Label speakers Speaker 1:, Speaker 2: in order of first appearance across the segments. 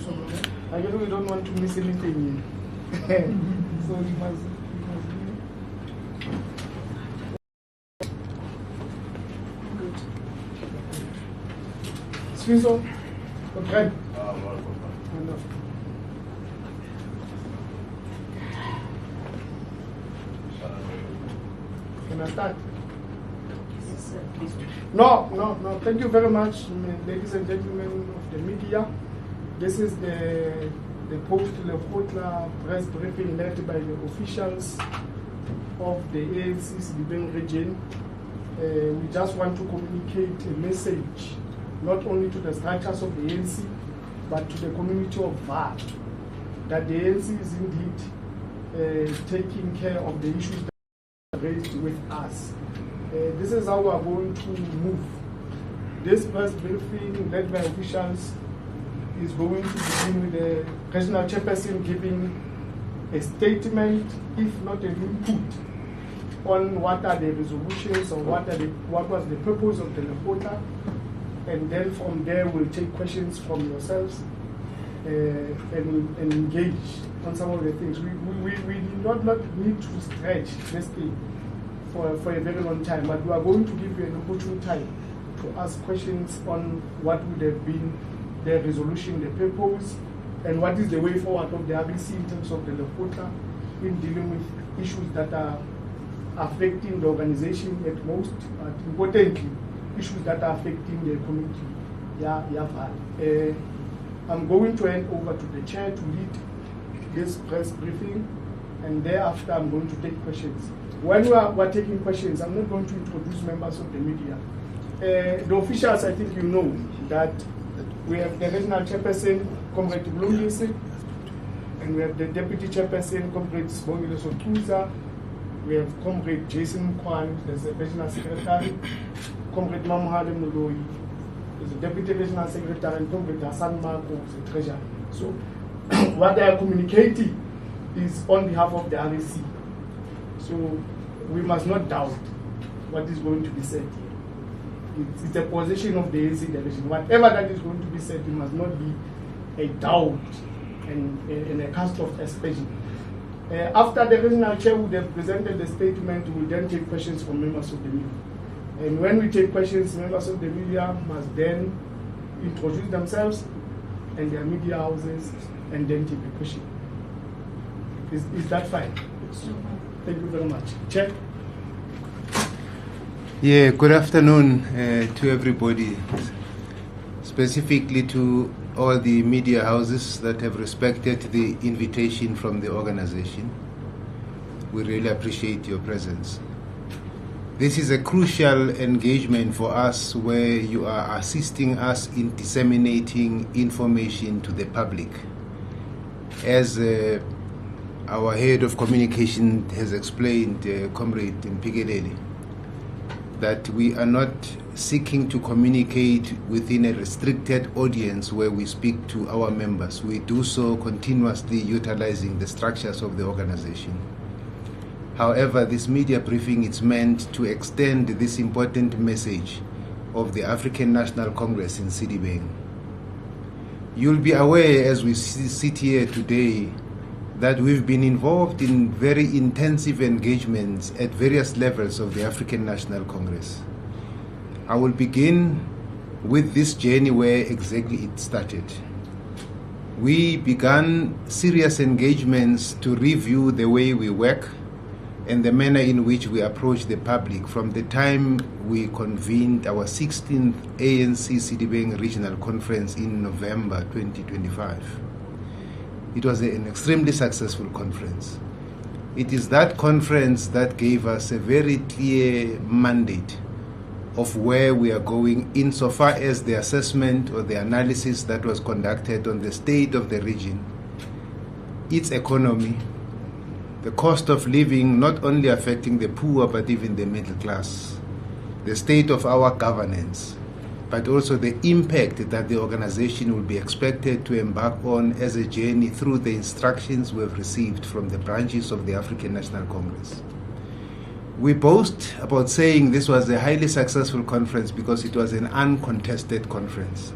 Speaker 1: so much. I guess we don't want to miss anything here. So we must good. Sfiso, okay. Can I start?
Speaker 2: Yes, sir. Please.
Speaker 1: No. Thank you very much, ladies and gentlemen of the media. This is the post-Legotla press briefing led by the officials of the ANC Sedibeng region. We just want to communicate a message, not only to the structures of the ANC, but to the community of VAR, that the ANC is indeed taking care of the issues that are raised with us. This is how we are going to move. This press briefing led by officials is going to begin with the regional chairperson giving a statement, if not an input, on what are the resolutions or what was the purpose of the Legotla, and then from there we'll take questions from yourselves and engage on some of the things. We do not need to stretch this thing for a very long time, but we are going to give you an opportune time to ask questions on what would have been the resolution, the purpose, and what is the way forward of the RBC in terms of the Legotla in dealing with issues that are affecting the organization at most, but importantly, issues that are affecting the community. I'm going to hand over to the chair to lead this press briefing, and thereafter I'm going to take questions. When we're taking questions, I'm not going to introduce members of the media. The officials, I think you know that we have the regional chairperson, Comrade Blungisi, and we have the deputy chairperson, Comrade Sibongile Sotuza. We have Comrade Jason Kwan, there's the regional secretary, Comrade Mamuhale Muloi, there's the deputy regional secretary, and Comrade Hassan Marco, the treasurer. So what they are communicating is on behalf of the RAC. So we must not doubt what is going to be said here. It's a position of the ANC division. Whatever that is going to be said, it must not be a doubt and a cast of aspersion. After the regional chair would have presented the statement, we will then take questions from members of the media. And when we take questions, members of the media must then introduce themselves and their media houses and then take the question. Is that fine? Thank you very much. Chair.
Speaker 3: Yeah, good afternoon to everybody, specifically to all the media houses that have respected the invitation from the organization. We really appreciate your presence. This is a crucial engagement for us where you are assisting us in disseminating information to the public. As our head of communication has explained, Comrade Mpikeleli, that we are not seeking to communicate within a restricted audience where we speak to our members. We do so continuously utilizing the structures of the organization. However, this media briefing is meant to extend this important message of the African National Congress in Sedibeng. You'll be aware as we sit here today that we've been involved in very intensive engagements at various levels of the African National Congress. I will begin with this journey where exactly it started. We began serious engagements to review the way we work and the manner in which we approach the public from the time we convened our 16th ANC Sedibeng Regional Conference in November 2025. It was an extremely successful conference. It is that conference that gave us a very clear mandate of where we are going insofar as the assessment or the analysis that was conducted on the state of the region, its economy, the cost of living not only affecting the poor but even the middle class, the state of our governance, but also the impact that the organization will be expected to embark on as a journey through the instructions we have received from the branches of the African National Congress. We boast about saying this was a highly successful conference because it was an uncontested conference.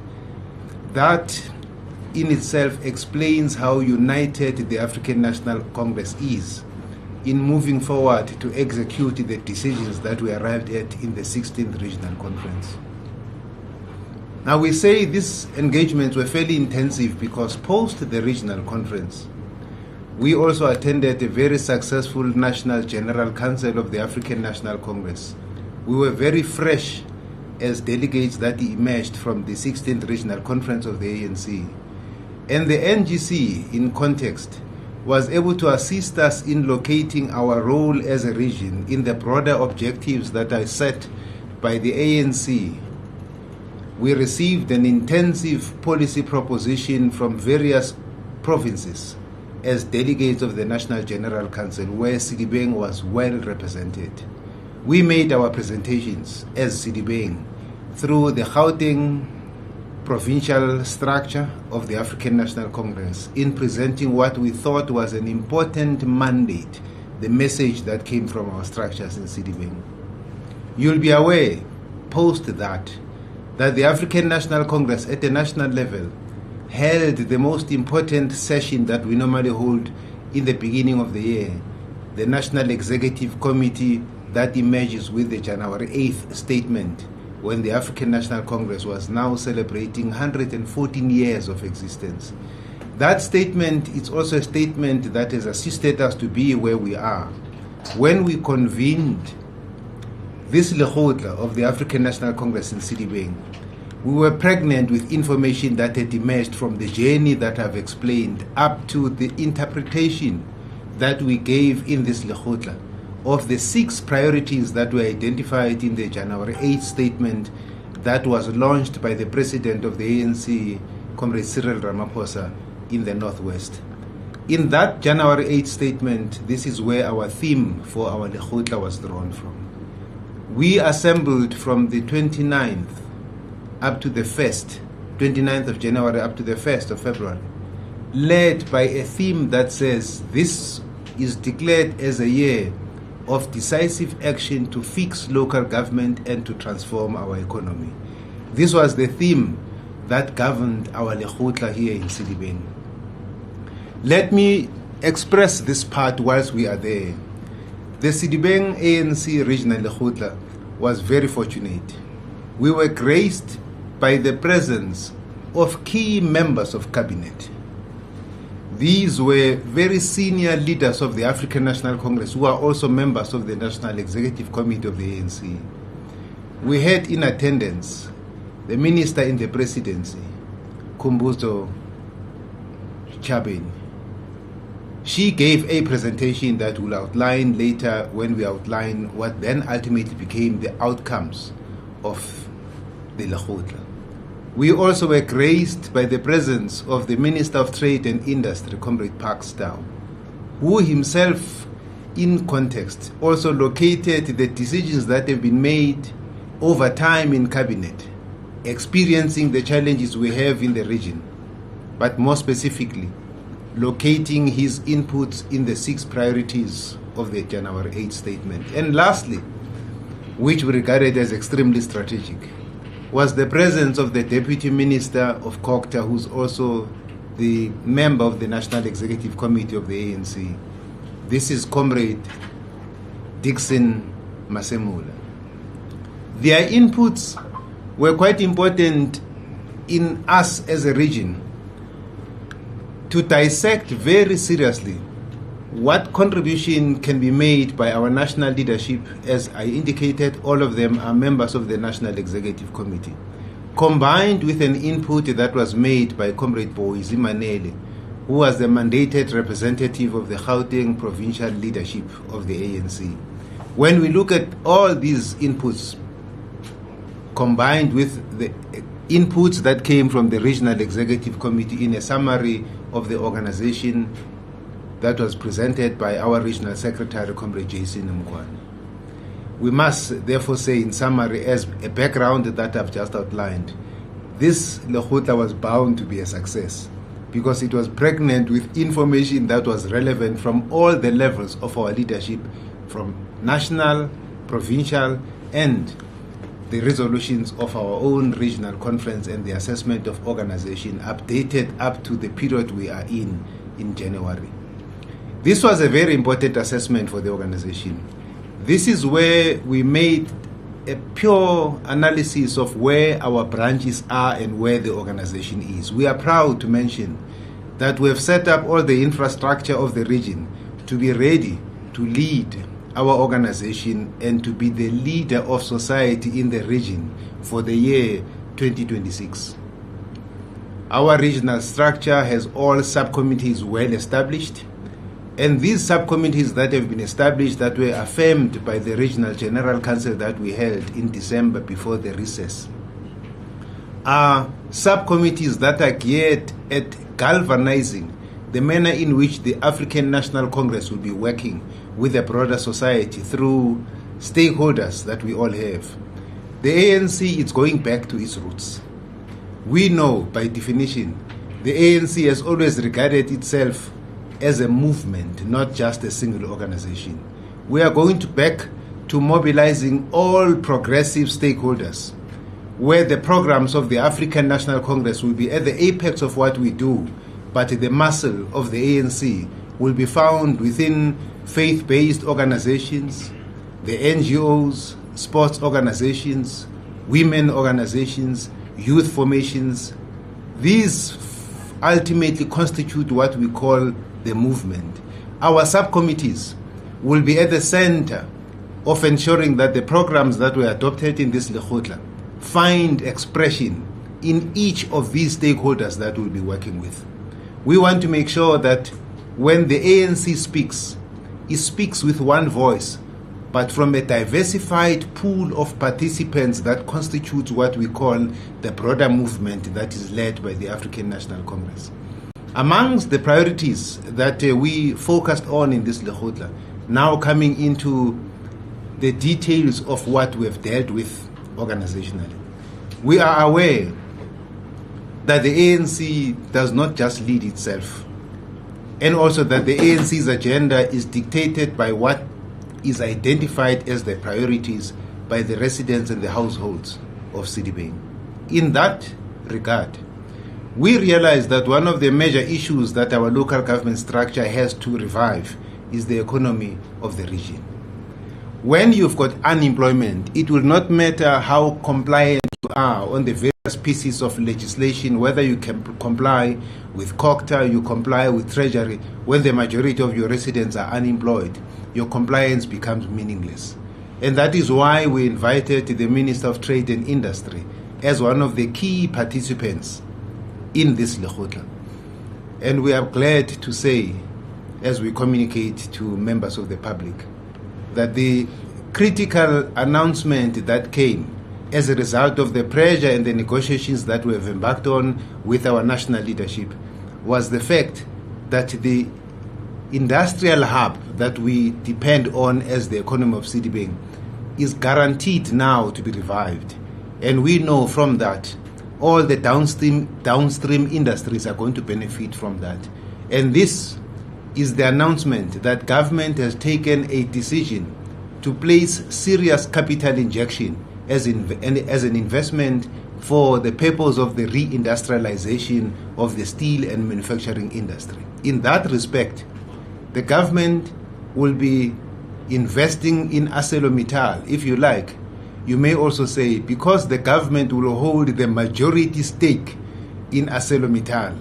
Speaker 3: That in itself explains how united the African National Congress is in moving forward to execute the decisions that we arrived at in the 16th Regional Conference. Now, we say these engagements were fairly intensive because post the regional conference, we also attended a very successful National General Council of the African National Congress. We were very fresh as delegates that emerged from the 16th Regional Conference of the ANC. And the NGC, in context, was able to assist us in locating our role as a region in the broader objectives that are set by the ANC. We received an intensive policy proposition from various provinces as delegates of the National General Council, where Sedibeng was well represented. We made our presentations as Sedibeng through the Gauteng provincial structure of the African National Congress in presenting what we thought was an important mandate, the message that came from our structures in Sedibeng. You'll be aware, post that the African National Congress at a national level held the most important session that we normally hold in the beginning of the year, the National Executive Committee that emerges with the January 8th statement, when the African National Congress was now celebrating 114 years of existence. That statement is also a statement that has assisted us to be where we are. When we convened this Legotla of the African National Congress in Sedibeng, we were pregnant with information that had emerged from the journey that I've explained up to the interpretation that we gave in this Legotla of the 6 priorities that were identified in the January 8th statement that was launched by the President of the ANC, Comrade Cyril Ramaphosa, in the Northwest. In that January 8th statement, this is where our theme for our Legotla was drawn from. We assembled from the 29th up to the 1st, 29th of January up to the 1st of February, led by a theme that says this is declared as a year of decisive action to fix local government and to transform our economy. This was the theme that governed our Legotla here in Sedibeng. Let me express this part whilst we are there. The Sedibeng ANC Regional Legotla was very fortunate. We were graced by the presence of key members of cabinet. These were very senior leaders of the African National Congress who are also members of the National Executive Committee of the ANC. We had in attendance the Minister in the Presidency, Kumbuzo Chabeni. She gave a presentation that we'll outline later when we outline what then ultimately became the outcomes of the Legotla. We also were graced by the presence of the Minister of Trade and Industry, Comrade Parkstown, who himself, in context, also located the decisions that have been made over time in Cabinet, experiencing the challenges we have in the region, but more specifically, locating his inputs in the 6 priorities of the January 8th statement. And lastly, which we regarded as extremely strategic, was the presence of the Deputy Minister of Kokta, who's also the member of the National Executive Committee of the ANC. This is Comrade Dixon Masemula. Their inputs were quite important in us as a region to dissect very seriously what contribution can be made by our national leadership. As I indicated, all of them are members of the National Executive Committee, combined with an input that was made by Comrade Boizi Manele, who was the mandated representative of the Gauteng provincial leadership of the ANC. When we look at all these inputs, combined with the inputs that came from the Regional Executive Committee in a summary of the organization that was presented by our Regional Secretary, Comrade Jason Mkwane. We must therefore say in summary, as a background that I've just outlined, this Legotla was bound to be a success because it was pregnant with information that was relevant from all the levels of our leadership, from national, provincial, and the resolutions of our own regional conference and the assessment of organization updated up to the period we are in January. This was a very important assessment for the organization. This is where we made a pure analysis of where our branches are and where the organization is. We are proud to mention that we have set up all the infrastructure of the region to be ready to lead our organization and to be the leader of society in the region for the year 2026. Our regional structure has all subcommittees well established, and these subcommittees that have been established, that were affirmed by the Regional General Council that we held in December before the recess, are subcommittees that are geared at galvanizing the manner in which the African National Congress will be working with the broader society through stakeholders that we all have. The ANC is going back to its roots. We know, by definition, the ANC has always regarded itself as a movement, not just a single organization. We are going back to mobilizing all progressive stakeholders, where the programs of the African National Congress will be at the apex of what we do, but the muscle of the ANC will be found within faith-based organizations, the NGOs, sports organizations, women organizations, youth formations. These ultimately constitute what we call the movement. Our subcommittees will be at the center of ensuring that the programs that were adopted in this Legotla find expression in each of these stakeholders that we'll be working with. We want to make sure that when the ANC speaks, it speaks with one voice, but from a diversified pool of participants that constitutes what we call the broader movement that is led by the African National Congress. Amongst the priorities that we focused on in this Legotla, now coming into the details of what we have dealt with organizationally, we are aware that the ANC does not just lead itself, and also that the ANC's agenda is dictated by what is identified as the priorities by the residents and the households of Sedibeng. In that regard, we realize that one of the major issues that our local government structure has to revive is the economy of the region. When you've got unemployment, it will not matter how compliant you are on the various pieces of legislation, whether you can comply with COCTA, you comply with Treasury. When the majority of your residents are unemployed, your compliance becomes meaningless. And that is why we invited the Minister of Trade and Industry as one of the key participants in this Legotla. And we are glad to say, as we communicate to members of the public, that the critical announcement that came as a result of the pressure and the negotiations that we have embarked on with our national leadership was the fact that the industrial hub that we depend on as the economy of Sedibeng is guaranteed now to be revived. And we know from that all the downstream industries are going to benefit from that. And this is the announcement that government has taken a decision to place serious capital injection as an investment for the purpose of the reindustrialization of the steel and manufacturing industry. In that respect, the government will be investing in ArcelorMittal, if you like. You may also say, because the government will hold the majority stake in ArcelorMittal,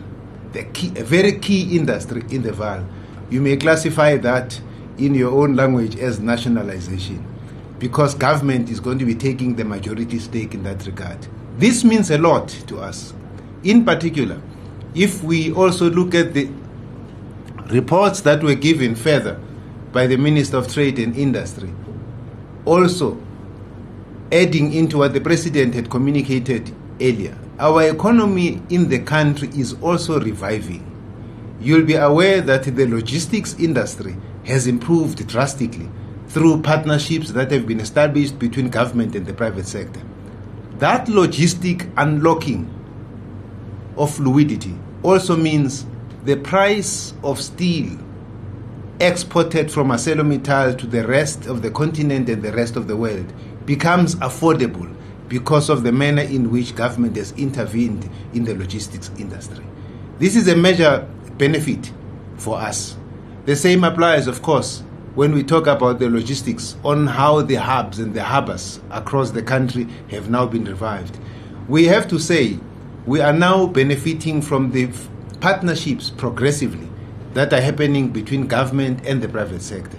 Speaker 3: a very key industry in the Vaal, you may classify that in your own language as nationalization, because government is going to be taking the majority stake in that regard. This means a lot to us. In particular, if we also look at the reports that were given further by the Minister of Trade and Industry, also adding into what the President had communicated earlier, our economy in the country is also reviving. You'll be aware that the logistics industry has improved drastically through partnerships that have been established between government and the private sector. That logistic unlocking of fluidity also means the price of steel exported from ArcelorMittal to the rest of the continent and the rest of the world becomes affordable, because of the manner in which government has intervened in the logistics industry. This is a major benefit for us. The same applies, of course, when we talk about the logistics on how the hubs and the harbors across the country have now been revived. We have to say we are now benefiting from the partnerships progressively that are happening between government and the private sector.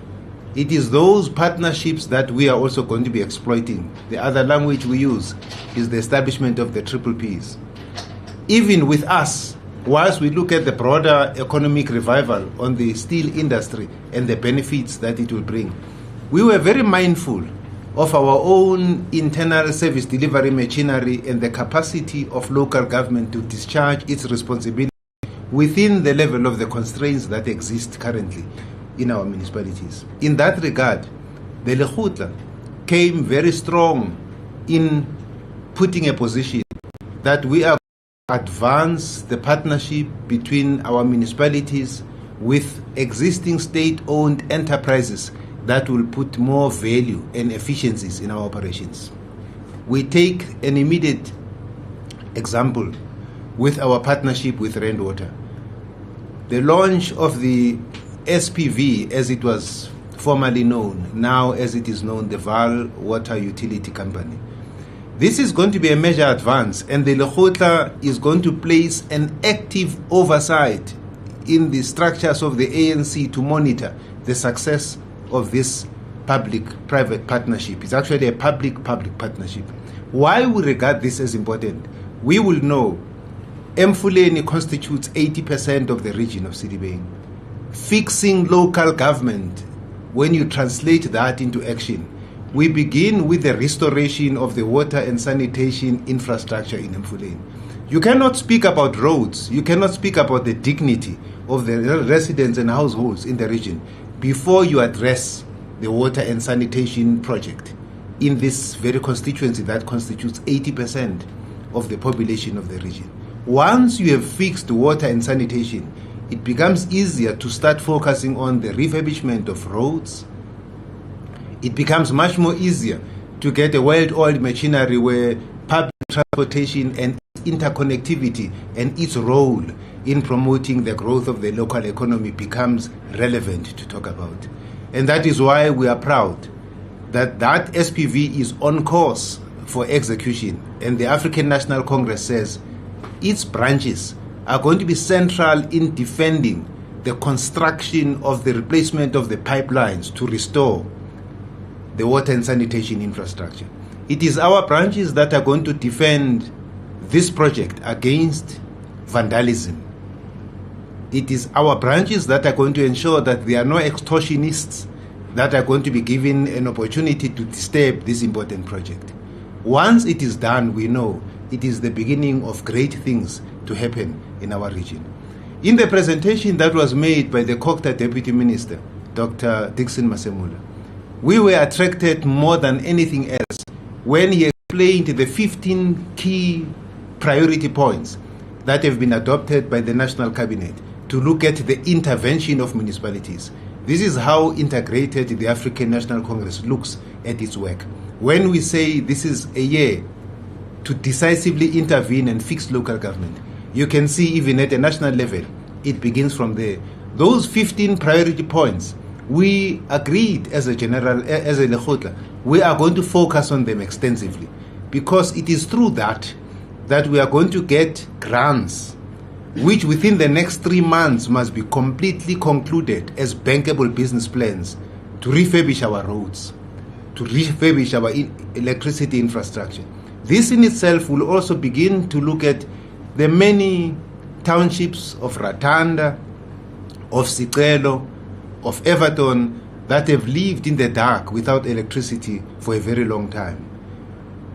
Speaker 3: It is those partnerships that we are also going to be exploiting. The other language we use is the establishment of the triple Ps. Even with us, whilst we look at the broader economic revival on the steel industry and the benefits that it will bring, we were very mindful of our own internal service delivery machinery and the capacity of local government to discharge its responsibility within the level of the constraints that exist currently in our municipalities. In that regard, the Legotla came very strong in putting a position that we are advance the partnership between our municipalities with existing state-owned enterprises that will put more value and efficiencies in our operations. We take an immediate example with our partnership with Rainwater. The launch of the SPV, as it was formerly known, now as it is known, the Vaal Water Utility Company. This is going to be a major advance, and the Legotla is going to place an active oversight in the structures of the ANC to monitor the success of this public-private partnership. It's actually a public-public partnership. Why we regard this as important? We will know Mfuleni constitutes 80% of the region of Sedibeng. Fixing local government, when you translate that into action, we begin with the restoration of the water and sanitation infrastructure in Mfuleni. You cannot speak about roads, you cannot speak about the dignity of the residents and households in the region before you address the water and sanitation project in this very constituency that constitutes 80% of the population of the region. Once you have fixed water and sanitation, it becomes easier to start focusing on the refurbishment of roads. It becomes much more easier to get a well-oiled machinery where public transportation and interconnectivity and its role in promoting the growth of the local economy becomes relevant to talk about. And that is why we are proud that that SPV is on course for execution. And the African National Congress says its branches are going to be central in defending the construction of the replacement of the pipelines to restore the water and sanitation infrastructure. It is our branches that are going to defend this project against vandalism. It is our branches that are going to ensure that there are no extortionists that are going to be given an opportunity to disturb this important project. Once it is done, we know it is the beginning of great things to happen in our region. In the presentation that was made by the Kokta Deputy Minister, Dr. Dixon Masemula, we were attracted more than anything else when he explained the 15 key priority points that have been adopted by the National Cabinet to look at the intervention of municipalities. This is how integrated the African National Congress looks at its work. When we say this is a year to decisively intervene and fix local government, you can see even at a national level, it begins from there. Those 15 priority points, we agreed as a Legotla, we are going to focus on them extensively because it is through that we are going to get grants which within the next 3 months must be completely concluded as bankable business plans to refurbish our roads, to refurbish our electricity infrastructure. This in itself will also begin to look at the many townships of Ratanda, of Sicelo, of Everton that have lived in the dark without electricity for a very long time.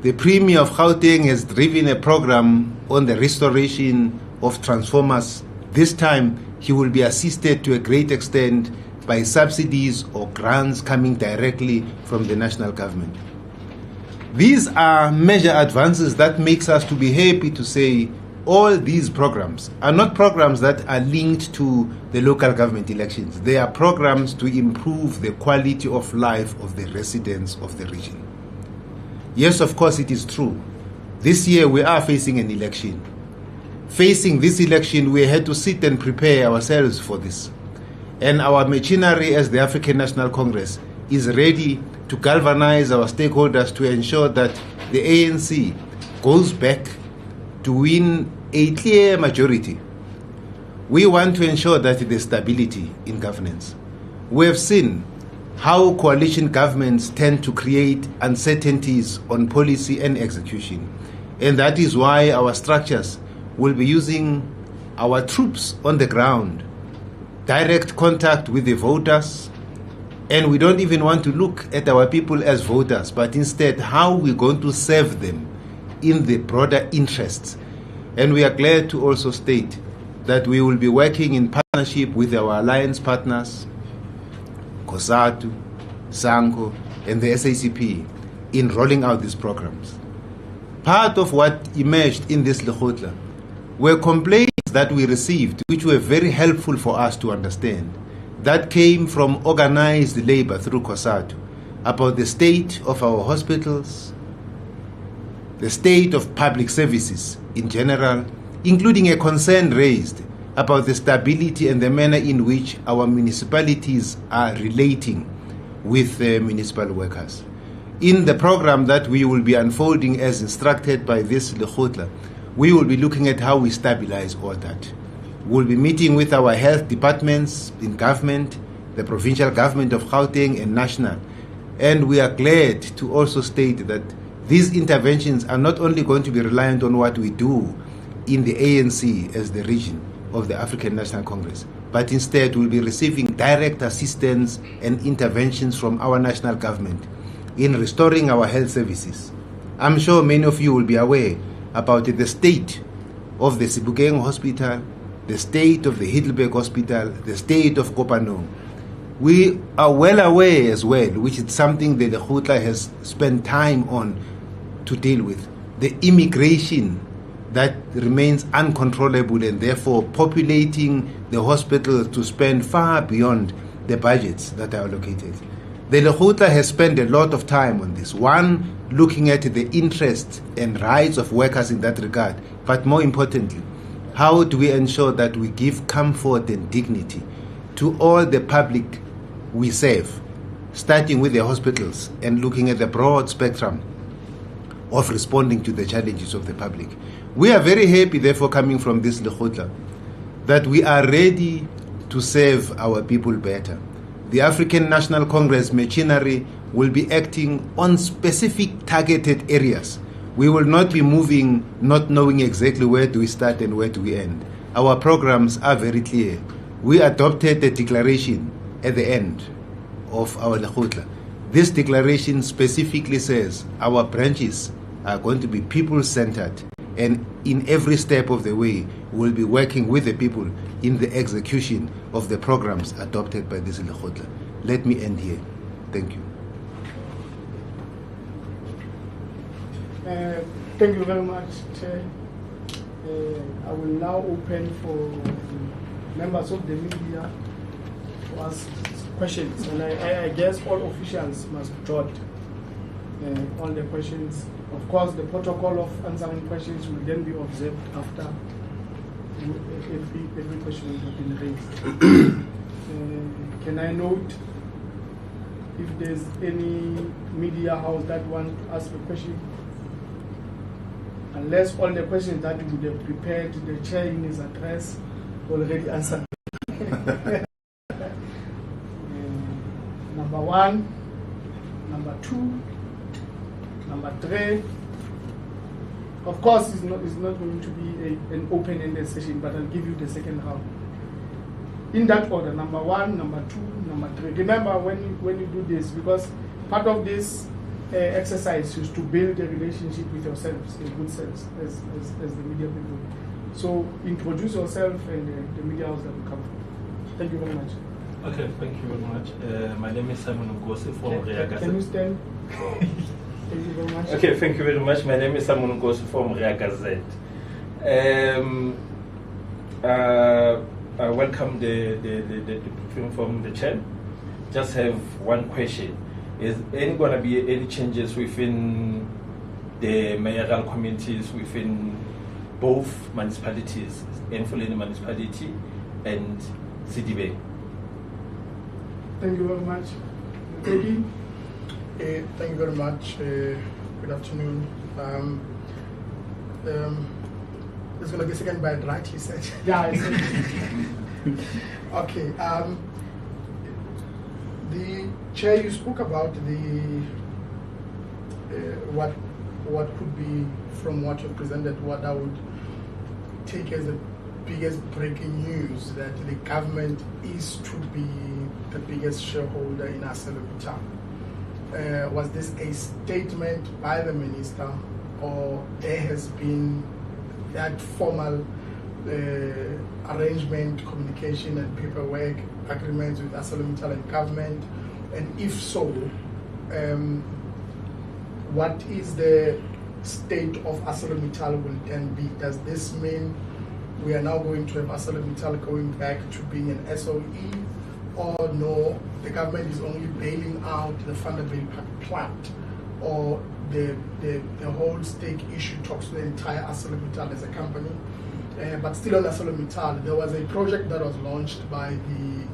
Speaker 3: The Premier of Gauteng has driven a program on the restoration of transformers. This time he will be assisted to a great extent by subsidies or grants coming directly from the national government. These are major advances that makes us to be happy to say all these programs are not programs that are linked to the local government elections. They are programs to improve the quality of life of the residents of the region. Yes, of course, it is true This year we are facing an election. Facing this election, we had to sit and prepare ourselves for this. And our machinery as the African National Congress is ready to galvanize our stakeholders to ensure that the ANC goes back to win a clear majority. We want to ensure that there's stability in governance. We have seen how coalition governments tend to create uncertainties on policy and execution. And that is why our structures will be using our troops on the ground, direct contact with the voters, and we don't even want to look at our people as voters, but instead how we're going to serve them in the broader interests. And we are glad to also state that we will be working in partnership with our alliance partners, COSATU, SANCO, and the SACP in rolling out these programs. Part of what emerged in this Legotla were complaints that we received, which were very helpful for us to understand, that came from organized labor through COSATU about the state of our hospitals, the state of public services in general, including a concern raised about the stability and the manner in which our municipalities are relating with the municipal workers. In the program that we will be unfolding as instructed by this Legotla, we will be looking at how we stabilize all that. We'll be meeting with our health departments in government, the provincial government of Gauteng and national. And we are glad to also state that these interventions are not only going to be reliant on what we do in the ANC as the region of the African National Congress, but instead we'll be receiving direct assistance and interventions from our national government in restoring our health services. I'm sure many of you will be aware about the state of the Sedibeng Hospital, the state of the Heidelberg Hospital, the state of Kopanong. We are well aware as well, which is something that the Legotla has spent time on to deal with, the immigration that remains uncontrollable and therefore populating the hospitals to spend far beyond the budgets that are allocated. The Legotla has spent a lot of time on this. One, looking at the interests and rights of workers in that regard, but more importantly, how do we ensure that we give comfort and dignity to all the public we serve, starting with the hospitals and looking at the broad spectrum of responding to the challenges of the public. We are very happy, therefore, coming from this Legotla, that we are ready to serve our people better. The African National Congress machinery will be acting on specific targeted areas. We will not be moving not knowing exactly where do we start and where do we end. Our programs are very clear. We adopted a declaration at the end of our Legotla. This declaration specifically says our branches are going to be people-centered, and in every step of the way, we'll be working with the people in the execution of the programs adopted by this Legotla. Let me end here. Thank you.
Speaker 1: Thank you very much, Chair. I will now open for members of the media to ask questions, and I guess all officials must jot all the questions. Of course, the protocol of answering questions will then be observed after every question has been raised. Can I note if there's any media house that wants to ask a question? Unless all the questions that we would have prepared the chair in his address already answered. Number one, number two, number three. Of course, it's not going to be an open-ended session, but I'll give you the second round. In that order, number one, number two, number three. Remember when you do this, because part of this exercise is to build a relationship with yourselves, a good sense, as the media people. So introduce yourself and the media house that you come from. Thank you very much.
Speaker 4: Okay, thank you very much. My name is Simon Ngosi from Rea Gazette.
Speaker 1: Can you stand? Thank you very much.
Speaker 4: Okay, thank you very much. My name is Simon Ngosi from Rea Gazette. I welcome the briefing from the chair. Just have one question. Is any going to be any changes within the mayoral communities within both municipalities, Enfuleni municipality and Sedibeng.
Speaker 1: Thank you very much. Thank
Speaker 5: Thank you very much. Good afternoon. It's going to be second bite, right? He said.
Speaker 1: Yeah, I said.
Speaker 5: Okay. The chair, you spoke about the what could be from what you presented. What I would take as the biggest breaking news that the government is to be the biggest shareholder in ArcelorMittal. Was this a statement by the minister, or there has been that formal arrangement, communication and paperwork agreements with ArcelorMittal and government? And if so, what is the state of ArcelorMittal will then be? Does this mean we are now going to have ArcelorMittal going back to being an SOE, or no, the government is only bailing out the Vanderbilt plant, or the whole stake issue talks to the entire ArcelorMittal as a company? But still on ArcelorMittal, there was a project that was launched by the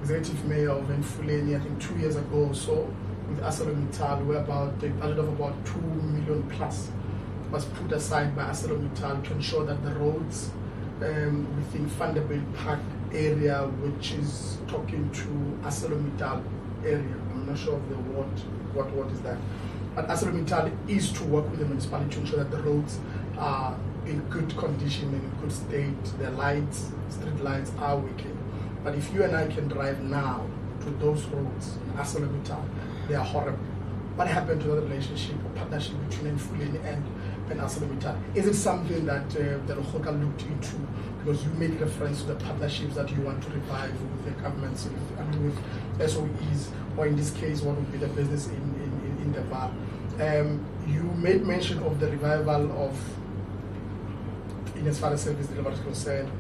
Speaker 5: executive mayor of Enfuleni, I think 2 years ago or so, with ArcelorMittal, where about a budget of about 2 million plus was put aside by ArcelorMittal to ensure that the roads within Vanderbilt Park area, which is talking to ArcelorMittal area, I'm not sure of the what is that, but ArcelorMittal is to work with the municipality to ensure that the roads are in good condition and in good state. The lights, street lights are working. But if you and I can drive now to those roads in ArcelorMittal, they are horrible. What happened to the relationship or partnership between Enfuleni and ArcelorMittal? Is it something that the Legotla looked into? Because you made reference to the partnerships that you want to revive with the governments, with SOEs, or in this case, what would be the business in the VAR. You made mention of the revival of, in as far as service delivery is concerned,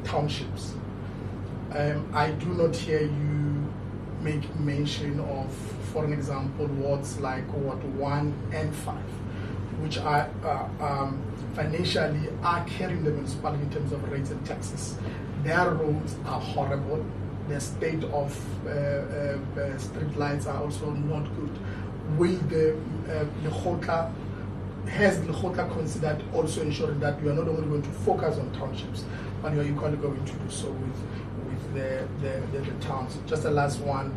Speaker 5: townships. I do not hear you make mention of, for an example, wards like Ward 1 and 5, which are financially are carrying the municipality in terms of rates and taxes. Their roads are horrible. Their state of street lights are also not good. Will the Legotla, has Legotla considered also ensuring that you are not only going to focus on townships, but you are equally going to do so with the towns? Just the last one,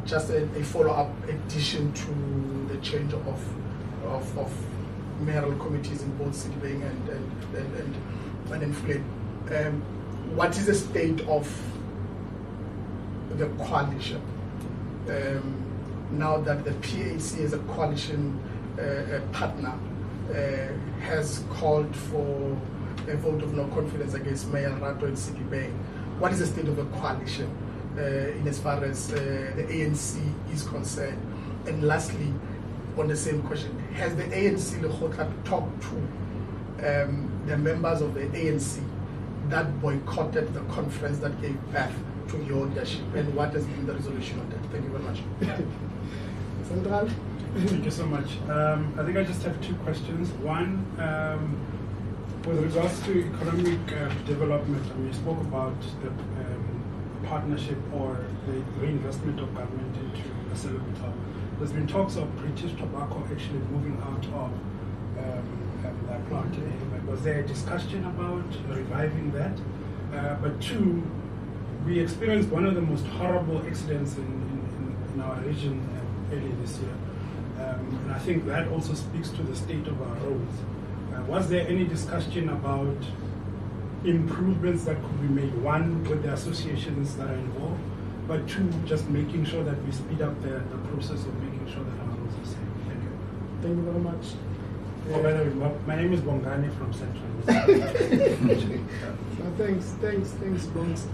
Speaker 5: just a follow-up addition to the change of mayoral committees in both Sedibeng and Enfuleni. What is the state of the coalition now that the PAC as a coalition partner has called for a vote of no confidence against Mayor Rato in Sedibeng? What is the state of the coalition in as far as the ANC is concerned? And lastly, on the same question, has the ANC Legotla talked to the members of the ANC that boycotted the conference that gave birth to your leadership, and what has been the resolution of that? Thank you very much.
Speaker 1: Central.
Speaker 6: Thank you so much. I think I just have two questions. One, with regards to economic development, you spoke about the partnership or the reinvestment of government into ArcelorMittal. There's been talks of British Tobacco actually moving out of that plant. Was there a discussion about reviving that? But two, we experienced one of the most horrible accidents in our region earlier this year. And I think that also speaks to the state of our roads. Was there any discussion about improvements that could be made, one, with the associations that are involved, but two, just making sure that we speed up the process of making sure that our roads are safe? Thank you.
Speaker 1: Thank you very much.
Speaker 6: Oh, by the way, my name is Bongani from Central.
Speaker 1: Thanks, Bongs.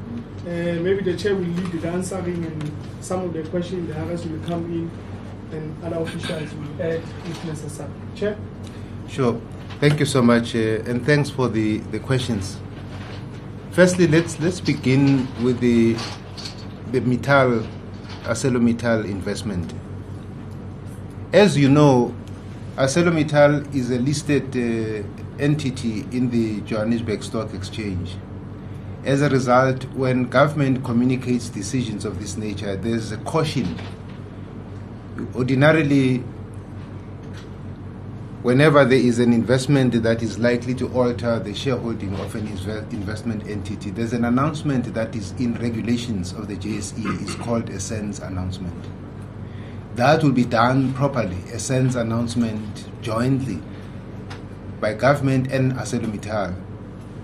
Speaker 1: Maybe the chair will lead the answering, and some of the questions, the others will come in, and other officials will add if necessary. Chair?
Speaker 3: Sure. Thank you so much, and thanks for the questions. Firstly, let's begin with the ArcelorMittal investment. As you know, ArcelorMittal is a listed entity in the Johannesburg Stock Exchange. As a result, when government communicates decisions of this nature, there's a caution. Ordinarily, whenever there is an investment that is likely to alter the shareholding of an investment entity, there's an announcement that is in regulations of the JSE. It's called a SENS announcement. That will be done properly, a SENS announcement jointly by government and ArcelorMittal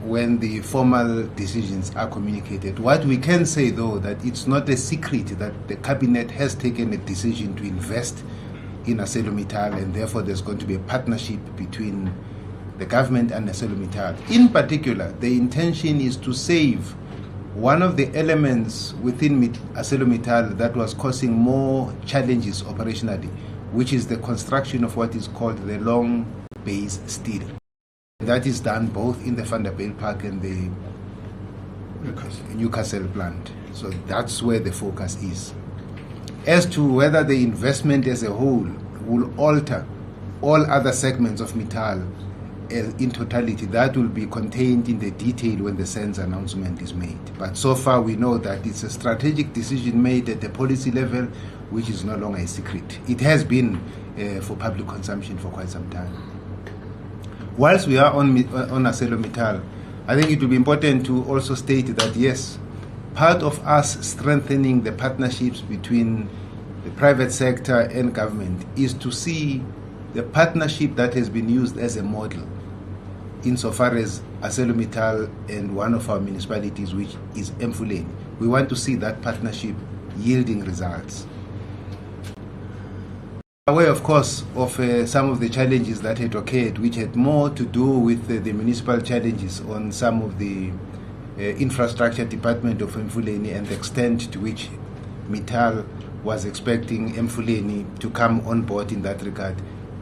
Speaker 3: when the formal decisions are communicated. What we can say, though, that it's not a secret that the cabinet has taken a decision to invest in ArcelorMittal, and therefore there's going to be a partnership between the government and ArcelorMittal. In particular, the intention is to save one of the elements within ArcelorMittal that was causing more challenges operationally, which is the construction of what is called the long base steel. That is done both in the Vanderbijl Park and the Newcastle plant. So that's where the focus is. As to whether the investment as a whole will alter all other segments of Mittal in totality, that will be contained in the detail when the SENS announcement is made. But so far we know that it's a strategic decision made at the policy level, which is no longer a secret. It has been for public consumption for quite some time. Whilst we are on ArcelorMittal, I think it will be important to also state that yes, part of us strengthening the partnerships between the private sector and government is to see the partnership that has been used as a model insofar as ArcelorMittal and one of our municipalities, which is Emfuleni. We want to see that partnership yielding results. Aware, of course, of some of the challenges that had occurred, which had more to do with the municipal challenges on some of the infrastructure department of Emfuleni and the extent to which Mittal was expecting Emfuleni to come on board in that regard.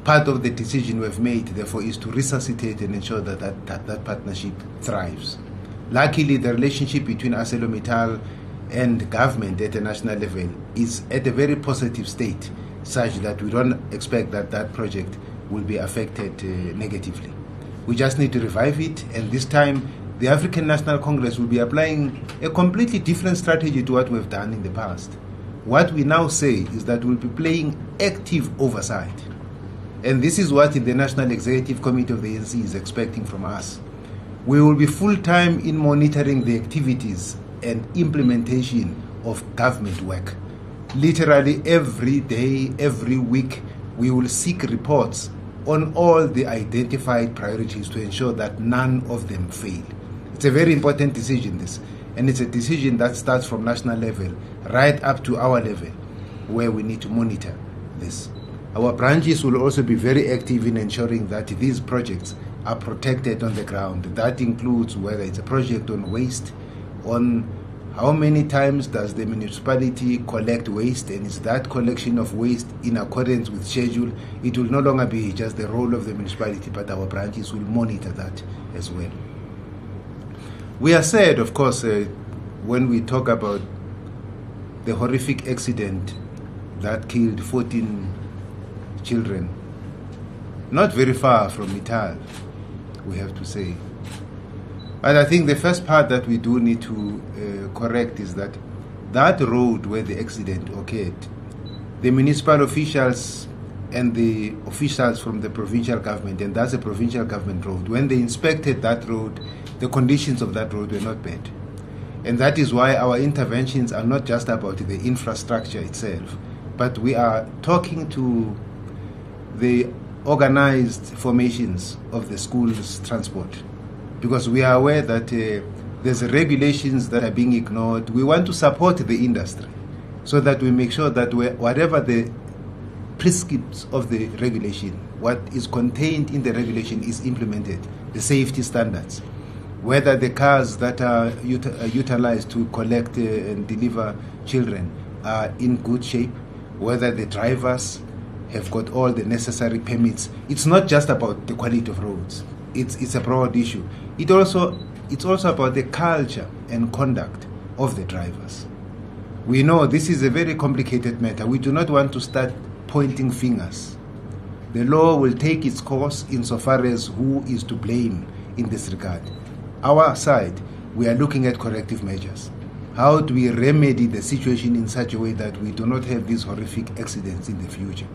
Speaker 3: Part of the decision we've made, therefore, is to resuscitate and ensure that partnership thrives. Luckily, the relationship between ArcelorMittal and government at a national level is at a very positive state, such that we don't expect that project will be affected negatively. We just need to revive it, and this time the African National Congress will be applying a completely different strategy to what we've done in the past. What we now say is that we'll be playing active oversight. And this is what the National Executive Committee of the ANC is expecting from us. We will be full-time in monitoring the activities and implementation of government work. Literally every day, every week, we will seek reports on all the identified priorities to ensure that none of them fail. It's a very important decision, this, and it's a decision that starts from national level right up to our level, where we need to monitor this. Our branches will also be very active in ensuring that these projects are protected on the ground. That includes whether it's a project on waste, on how many times does the municipality collect waste, and is that collection of waste in accordance with schedule. It will no longer be just the role of the municipality, but our branches will monitor that as well. We are sad, of course, when we talk about the horrific accident that killed 14 children, not very far from Mittal, we have to say. But I think the first part that we do need to correct is that road where the accident occurred, the municipal officials and the officials from the provincial government, and that's a provincial government road, when they inspected that road, the conditions of that road were not bad. And that is why our interventions are not just about the infrastructure itself, but we are talking to the organized formations of the school's transport, because we are aware that there's regulations that are being ignored. We want to support the industry so that we make sure that whatever the prescripts of the regulation, what is contained in the regulation is implemented, the safety standards, whether the cars that are utilized to collect and deliver children are in good shape, whether the drivers have got all the necessary permits. It's not just about the quality of roads. It's a broad issue. It's also about the culture and conduct of the drivers. We know this is a very complicated matter. We do not want to start pointing fingers The law will take its course insofar as who is to blame in this regard. Our side, we are looking at corrective measures. How do we remedy the situation in such a way that we do not have these horrific accidents in the future?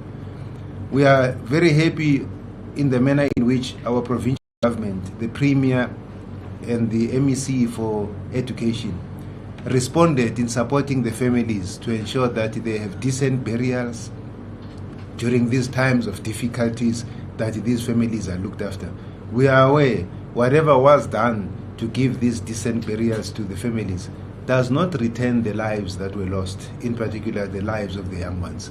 Speaker 3: We are very happy in the manner in which our provincial government, the Premier and the MEC for Education, responded in supporting the families to ensure that they have decent burials during these times of difficulties, that these families are looked after. We are aware whatever was done to give these decent burials to the families does not return the lives that were lost, in particular the lives of the young ones.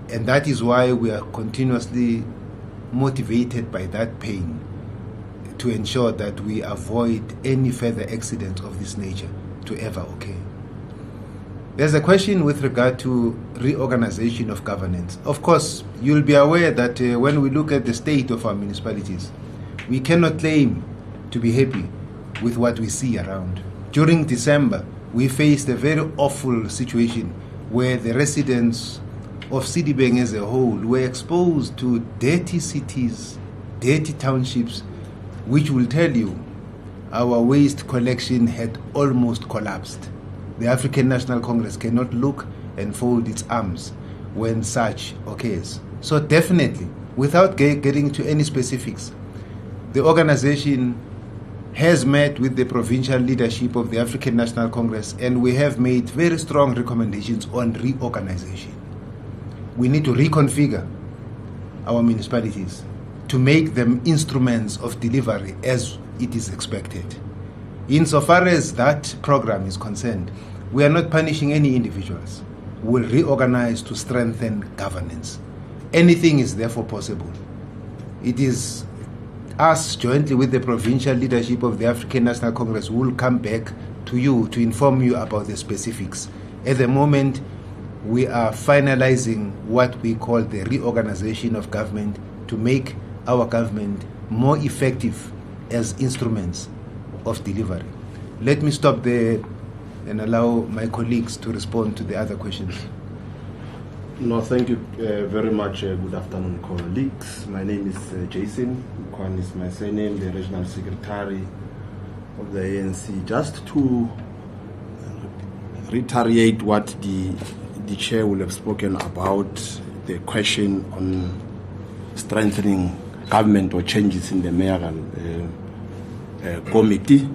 Speaker 3: And that is why we are continuously motivated by that pain to ensure that we avoid any further accidents of this nature to ever occur. There's a question with regard to reorganization of governance. Of course, you'll be aware that when we look at the state of our municipalities, we cannot claim to be happy with what we see around. During December, we faced a very awful situation where the residents of Sedibeng as a whole were exposed to dirty cities, dirty townships, which will tell you our waste collection had almost collapsed. The African National Congress cannot look and fold its arms when such occurs. So definitely, without getting to any specifics, the organization has met with the provincial leadership of the African National Congress, and we have made very strong recommendations on reorganization. We need to reconfigure our municipalities to make them instruments of delivery as it is expected. Insofar as that program is concerned, we are not punishing any individuals. We will reorganize to strengthen governance. Anything is therefore possible. It is us, jointly with the provincial leadership of the African National Congress, who will come back to you to inform you about the specifics. At the moment, we are finalizing what we call the reorganization of government to make our government more effective as instruments of delivery. Let me stop there and allow my colleagues to respond to the other questions.
Speaker 7: No, thank you very much. Good afternoon, colleagues. My name is Jason. Kwan is my surname, the Regional Secretary of the ANC. Just to reiterate what the Chair will have spoken about, the question on strengthening government or changes in the mayoral committee.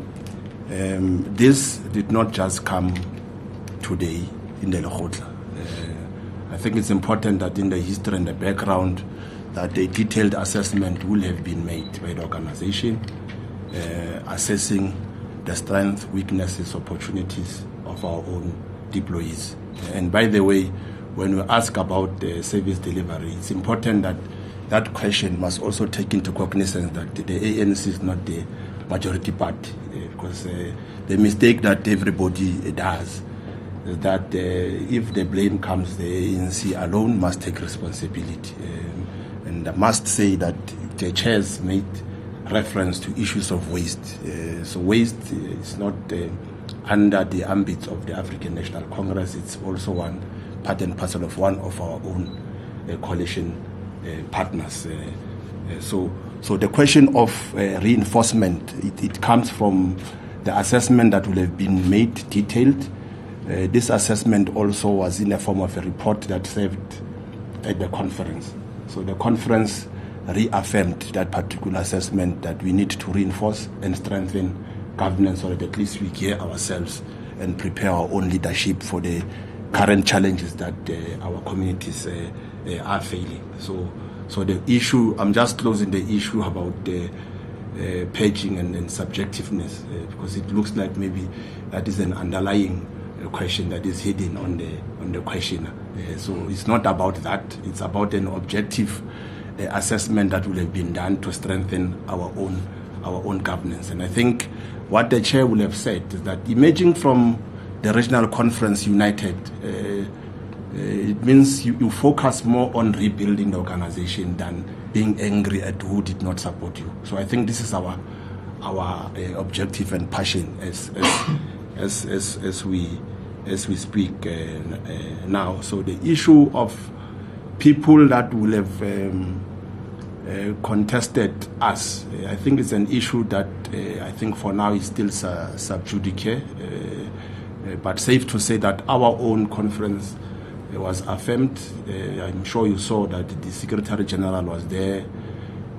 Speaker 7: This did not just come today in the Legotla. I think it's important that in the history and the background that a detailed assessment will have been made by the organization, assessing the strengths, weaknesses, opportunities of our own deployees. And by the way, when we ask about the service delivery, it's important that that question must also take into cognizance that the ANC is not the majority party, because the mistake that everybody does is that if the blame comes, the ANC alone must take responsibility. And I must say that the chairs made reference to issues of waste. So waste is not under the ambit of the African National Congress. It's also one part and parcel of one of our own coalition partners. So the question of reinforcement, it comes from the assessment that will have been made detailed. This assessment also was in the form of a report that served at the conference. So the conference reaffirmed that particular assessment, that we need to reinforce and strengthen governance so that at least we gear ourselves and prepare our own leadership for the current challenges that our communities are facing. So the issue, I'm just closing the issue about the paging and subjectiveness, because it looks like maybe that is an underlying question that is hidden on the questionnaire. So it's not about that. It's about an objective assessment that will have been done to strengthen our own governance. And I think what the chair will have said is that emerging from the regional conference united, it means you focus more on rebuilding the organization than being angry at who did not support you. So I think this is our objective and passion as we speak now. So the issue of people that will have contested us. I think it's an issue that I think for now is still sub judice, but safe to say that our own conference was affirmed. I'm sure you saw that the Secretary General was there,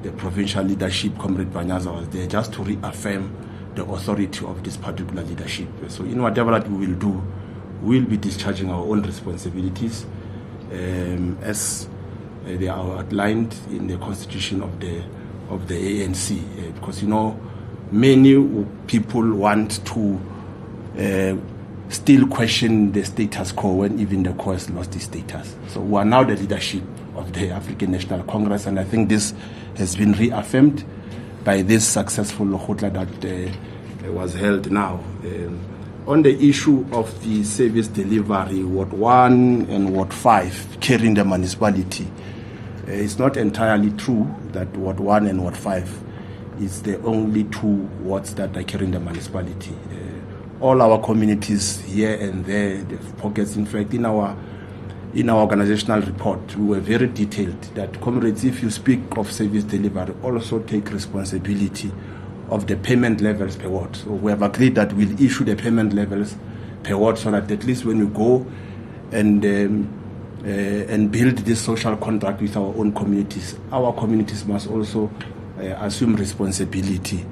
Speaker 7: the provincial leadership, Comrade Banyaza, was there, just to reaffirm the authority of this particular leadership. So in whatever that we will do, we'll be discharging our own responsibilities as they are outlined in the constitution of the ANC, because many people want to still question the status quo when even the quo has lost its status. So we are now the leadership of the African National Congress, and I think this has been reaffirmed by this successful Legotla that was held now. On the issue of the service delivery, Ward 1 and Ward 5 carrying the municipality, it's not entirely true that Ward 1 and Ward 5 is the only two wards that are carrying the municipality. All our communities here and there, the pockets. In fact, in our organizational report, we were very detailed that, comrades, if you speak of service delivery, also take responsibility of the payment levels per ward. So we have agreed that we'll issue the payment levels per ward, so that at least when you go and build this social contract with our own communities, our communities must also assume responsibility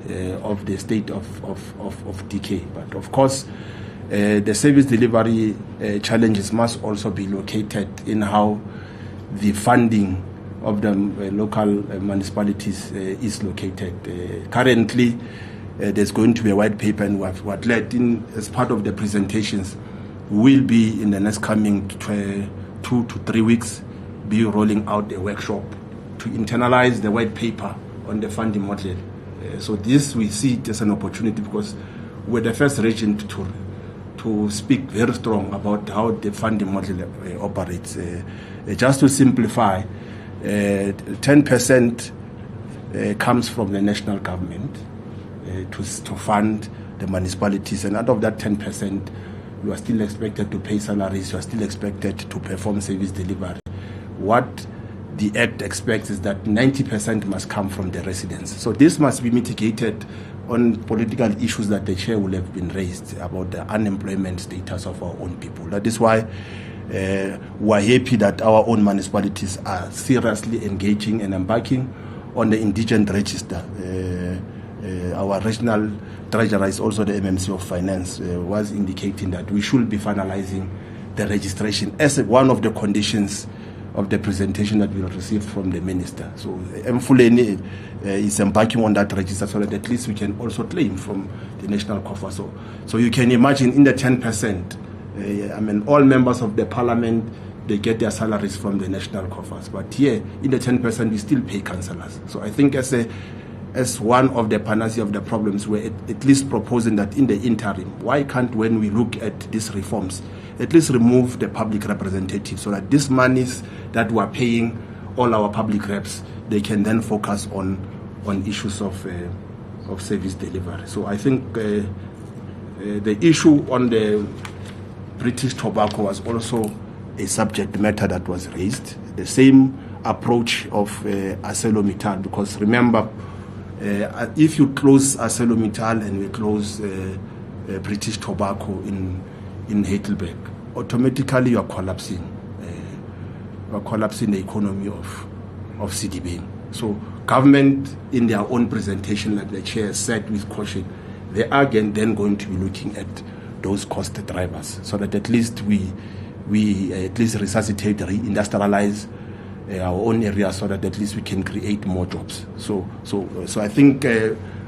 Speaker 7: of the state of decay. But of course, the service delivery challenges must also be located in how the funding of the local municipalities is located. Currently, there's going to be a white paper, and what led in as part of the presentations will be in the next coming 2 to 3 weeks be rolling out a workshop to internalize the white paper on the funding model. So this we see it as an opportunity, because we're the first region to speak very strong about how the funding model operates. Just to simplify, 10% comes from the national government to fund the municipalities, and out of that 10%, you are still expected to pay salaries, you are still expected to perform service delivery. What the Act expects is that 90% must come from the residents. So this must be mitigated on political issues that the chair will have been raised about the unemployment status of our own people. That is why we are happy that our own municipalities are seriously engaging and embarking on the indigent register. Our regional treasurer is also the MMC of Finance, was indicating that we should be finalizing the registration as one of the conditions of the presentation that we received from the minister. So Mfuleni is embarking on that register so that at least we can also claim from the national coffer. So you can imagine in the 10%, all members of the parliament, they get their salaries from the national coffers. But here, in the 10%, we still pay councillors. So I think as one of the panacea of the problems, we're at least proposing that in the interim, why can't, when we look at these reforms, at least remove the public representatives, so that these monies that we're paying all our public reps, they can then focus on issues of service delivery. So I think the issue on the British tobacco was also a subject matter that was raised. The same approach of ArcelorMittal, because remember, if you close ArcelorMittal and we close British tobacco in Heidelberg, automatically you are collapsing the economy of Sedibeng. So government, in their own presentation, like the chair said with caution, they are again then going to be looking at those cost drivers, so that at least we at least resuscitate, reindustrialize our own area, so that at least we can create more jobs. So I think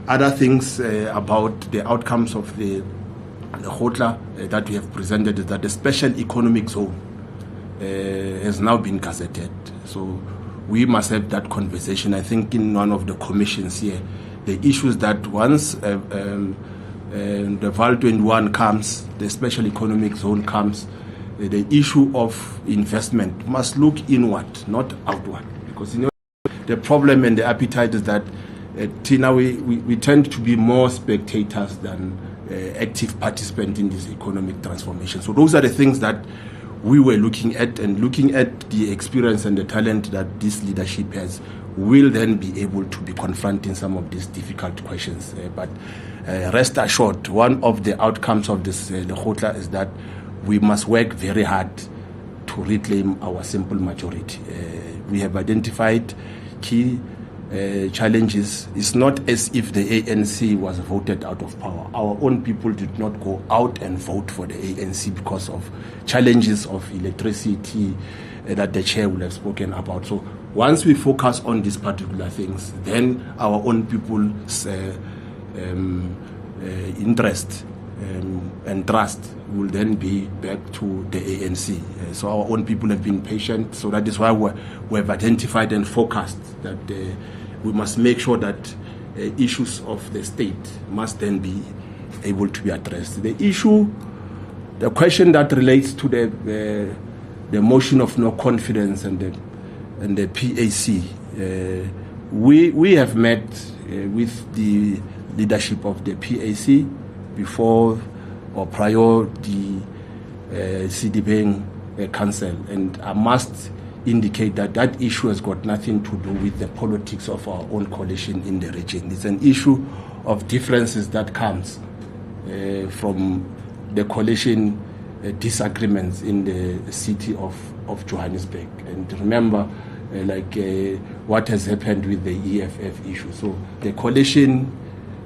Speaker 7: other things about the outcomes of the Legotla that we have presented is that the special economic zone has now been gazetted. So we must have that conversation. I think in one of the commissions here, the issues that once the Val 21 comes, the special economic zone comes, the issue of investment must look inward, not outward. Because the problem and the appetite is that Tina, we tend to be more spectators than active participants in this economic transformation. So those are the things that we were looking at, and looking at the experience and the talent that this leadership has, will then be able to be confronting some of these difficult questions. But rest assured, one of the outcomes of this Legotla is that we must work very hard to reclaim our simple majority. We have identified key challenges. It's not as if the ANC was voted out of power. Our own people did not go out and vote for the ANC because of challenges of electricity that the chair will have spoken about. So once we focus on these particular things, then our own people's interest and trust will then be back to the ANC. So our own people have been patient. So that is why we have identified and focused that we must make sure that issues of the state must then be able to be addressed. The question that relates to the motion of no confidence and the PAC, we have met with the leadership of the PAC before or prior the Sedibeng Council, and I must indicate that that issue has got nothing to do with the politics of our own coalition in the region. It's an issue of differences that comes from the coalition disagreements in the city of Johannesburg. And remember, what has happened with the EFF issue. So the coalition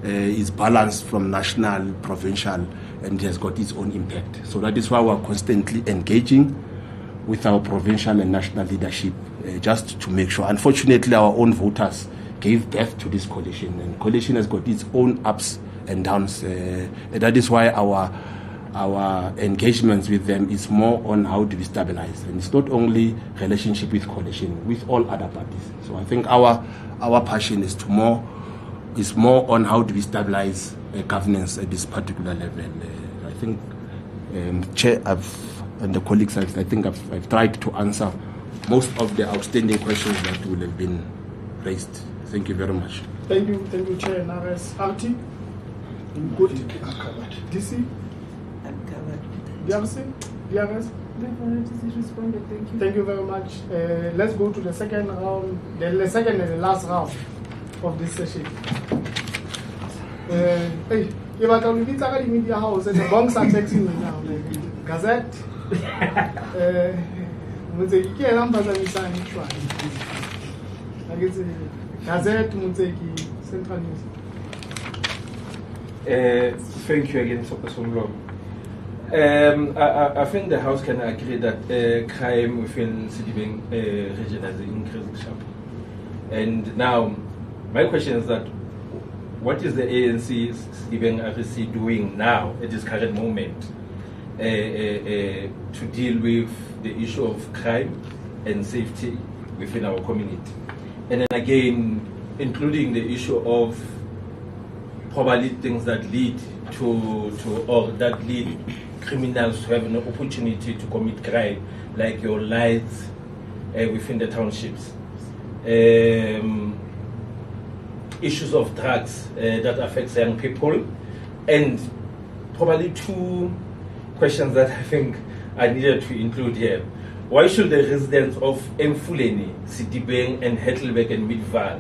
Speaker 7: is balanced from national, provincial, and it has got its own impact. So that is why we're constantly engaging with our provincial and national leadership just to make sure. Unfortunately, our own voters gave birth to this coalition, and coalition has got its own ups and downs. That is why our engagements with them is more on how do we stabilize, and it's not only relationship with coalition, with all other parties. So I think our passion is more on how do we stabilize governance at this particular level. I think, Chair, and the colleagues, I think I've tried to answer most of the outstanding questions that will have been raised. Thank you very much.
Speaker 1: Thank you, Chair. Nares, RT, good. DC,
Speaker 2: I'm covered.
Speaker 1: DRC, DRS.
Speaker 2: Responded. Thank you.
Speaker 1: Thank you very much. Let's go to the second round, the second and the last round of this session. Hey, if I can repeat the media house, the banks are texting me now. Gazette. Gazette, Central News.
Speaker 4: Thank you again, Sopasumlo. I think the House can agree that crime within Sedibeng region has increased sharply. And now, my question is that what is the ANC Sedibeng RC doing now at this current moment to deal with the issue of crime and safety within our community? And then again, including the issue of probably things that lead or that lead criminals to have an opportunity to commit crime, like your lights within the townships. Issues of drugs that affects young people, and probably two questions that I think I needed to include here. Why should the residents of Mfuleni, Sedibeng, and Heidelberg and Midvaal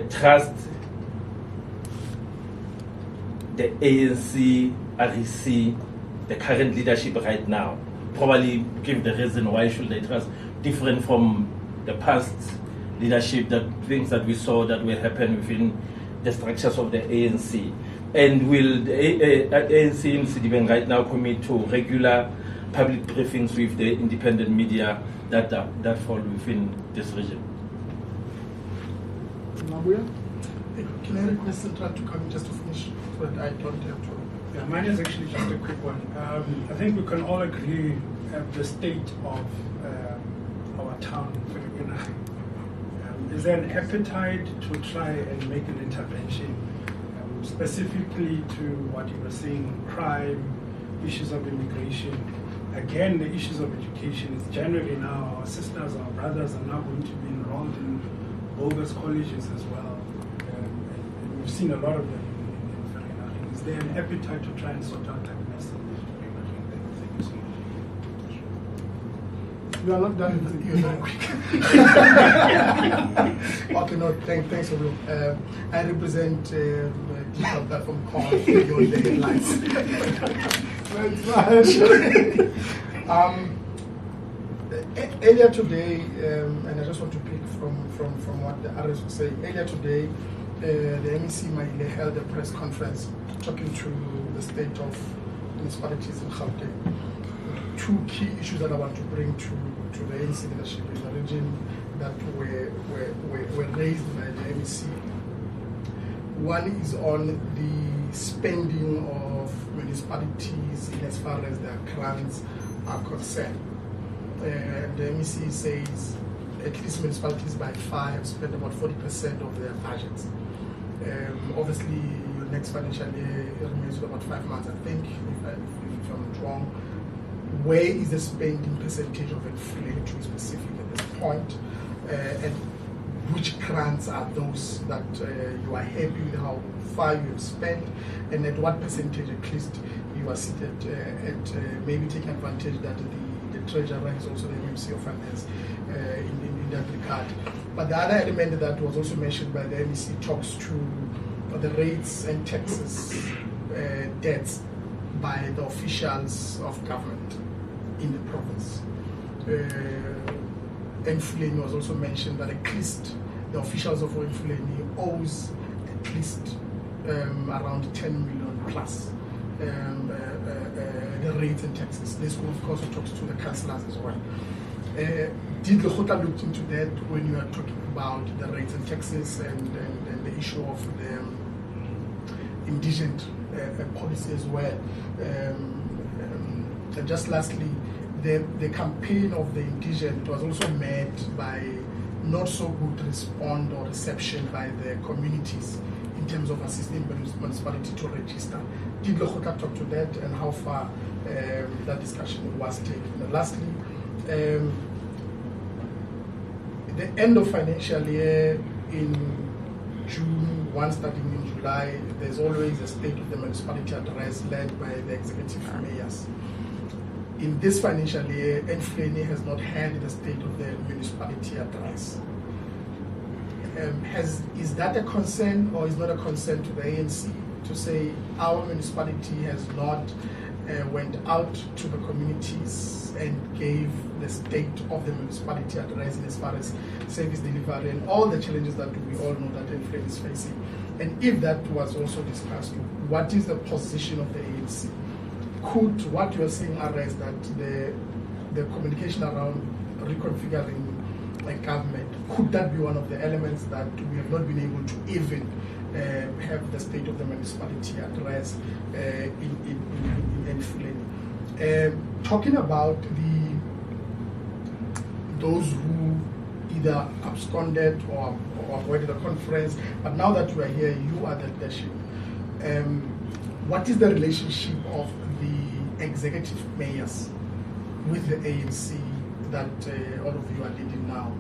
Speaker 4: trust the ANC, REC, the current leadership right now? Probably give the reason why should they trust, different from the past leadership, that things that we saw that will happen within the structures of the ANC. And will the ANC in Sedibeng right now commit to regular public briefings with the independent media that fall within this region?
Speaker 1: Mabuya?
Speaker 5: Can I request Central to come just to finish so that I don't have to?
Speaker 6: Yeah, mine is actually just a quick one. I think we can all agree at the state of our town. Is there an appetite to try and make an intervention specifically to what you were saying, crime, issues of immigration? Again, the issues of education is generally now our sisters, our brothers are now going to be enrolled in bogus colleges as well. And we've seen a lot of them in Vereeniging. Is there an appetite to try and sort out that mess? Thank you so much.
Speaker 1: You are not done with it.
Speaker 5: You're very quick. Okay, no, thanks, Olu. I represent digital platform called Beyond the Headlines. Earlier today, and I just want to pick from what the others were saying. Earlier today, the MEC Maile held a press conference talking to the state of municipalities in Gauteng. Two key issues that I want to bring to the ANC leadership in the region that were raised by the MEC. One is on the spending of municipalities in as far as their grants are concerned. The MEC says at least municipalities by far have spent about 40% of their budgets. Obviously, your next financial year remains with about 5 months, I think, if I'm not wrong. Where is the spending percentage of inflation, to be specific at this point? And which grants are those that you are happy with how far you have spent, and at what percentage at least you are seated at maybe taking advantage that the Treasurer is also the MMC of Finance in that regard. But the other element that was also mentioned by the MEC talks to the rates and taxes debts by the officials of government in the province. Enfuleni was also mentioned that at least the officials of Enfuleni owes at least around 10 million plus the rates and taxes. This of course talks to the councillors as well. Did Legotla look into that when you are talking about the rates and taxes and the issue of the indigent policy as well? And just lastly, the campaign of the indigent was also met by not so good response or reception by the communities in terms of assisting municipality to register. Did Legotla talk to that, and how far that discussion was taken? And lastly, the end of financial year in June, one starting in July, there's always a state of the municipality address led by the executive mayors. In this financial year, Enfuleni has not had the state of the municipality address. Is that a concern, or is not a concern to the ANC to say our municipality has not went out to the communities and gave the state of the municipality address in as far as service delivery and all the challenges that we all know that Enfuleni is facing? And if that was also discussed, what is the position of the ANC? Could what you are saying arise that the communication around reconfiguring a government, could that be one of the elements that we have not been able to even have the state of the municipality address in Enfuleni? Talking about those who either absconded or avoided the conference, but now that you are here, you are the leadership. What is the relationship of the executive mayors with the ANC that all of you are leading now?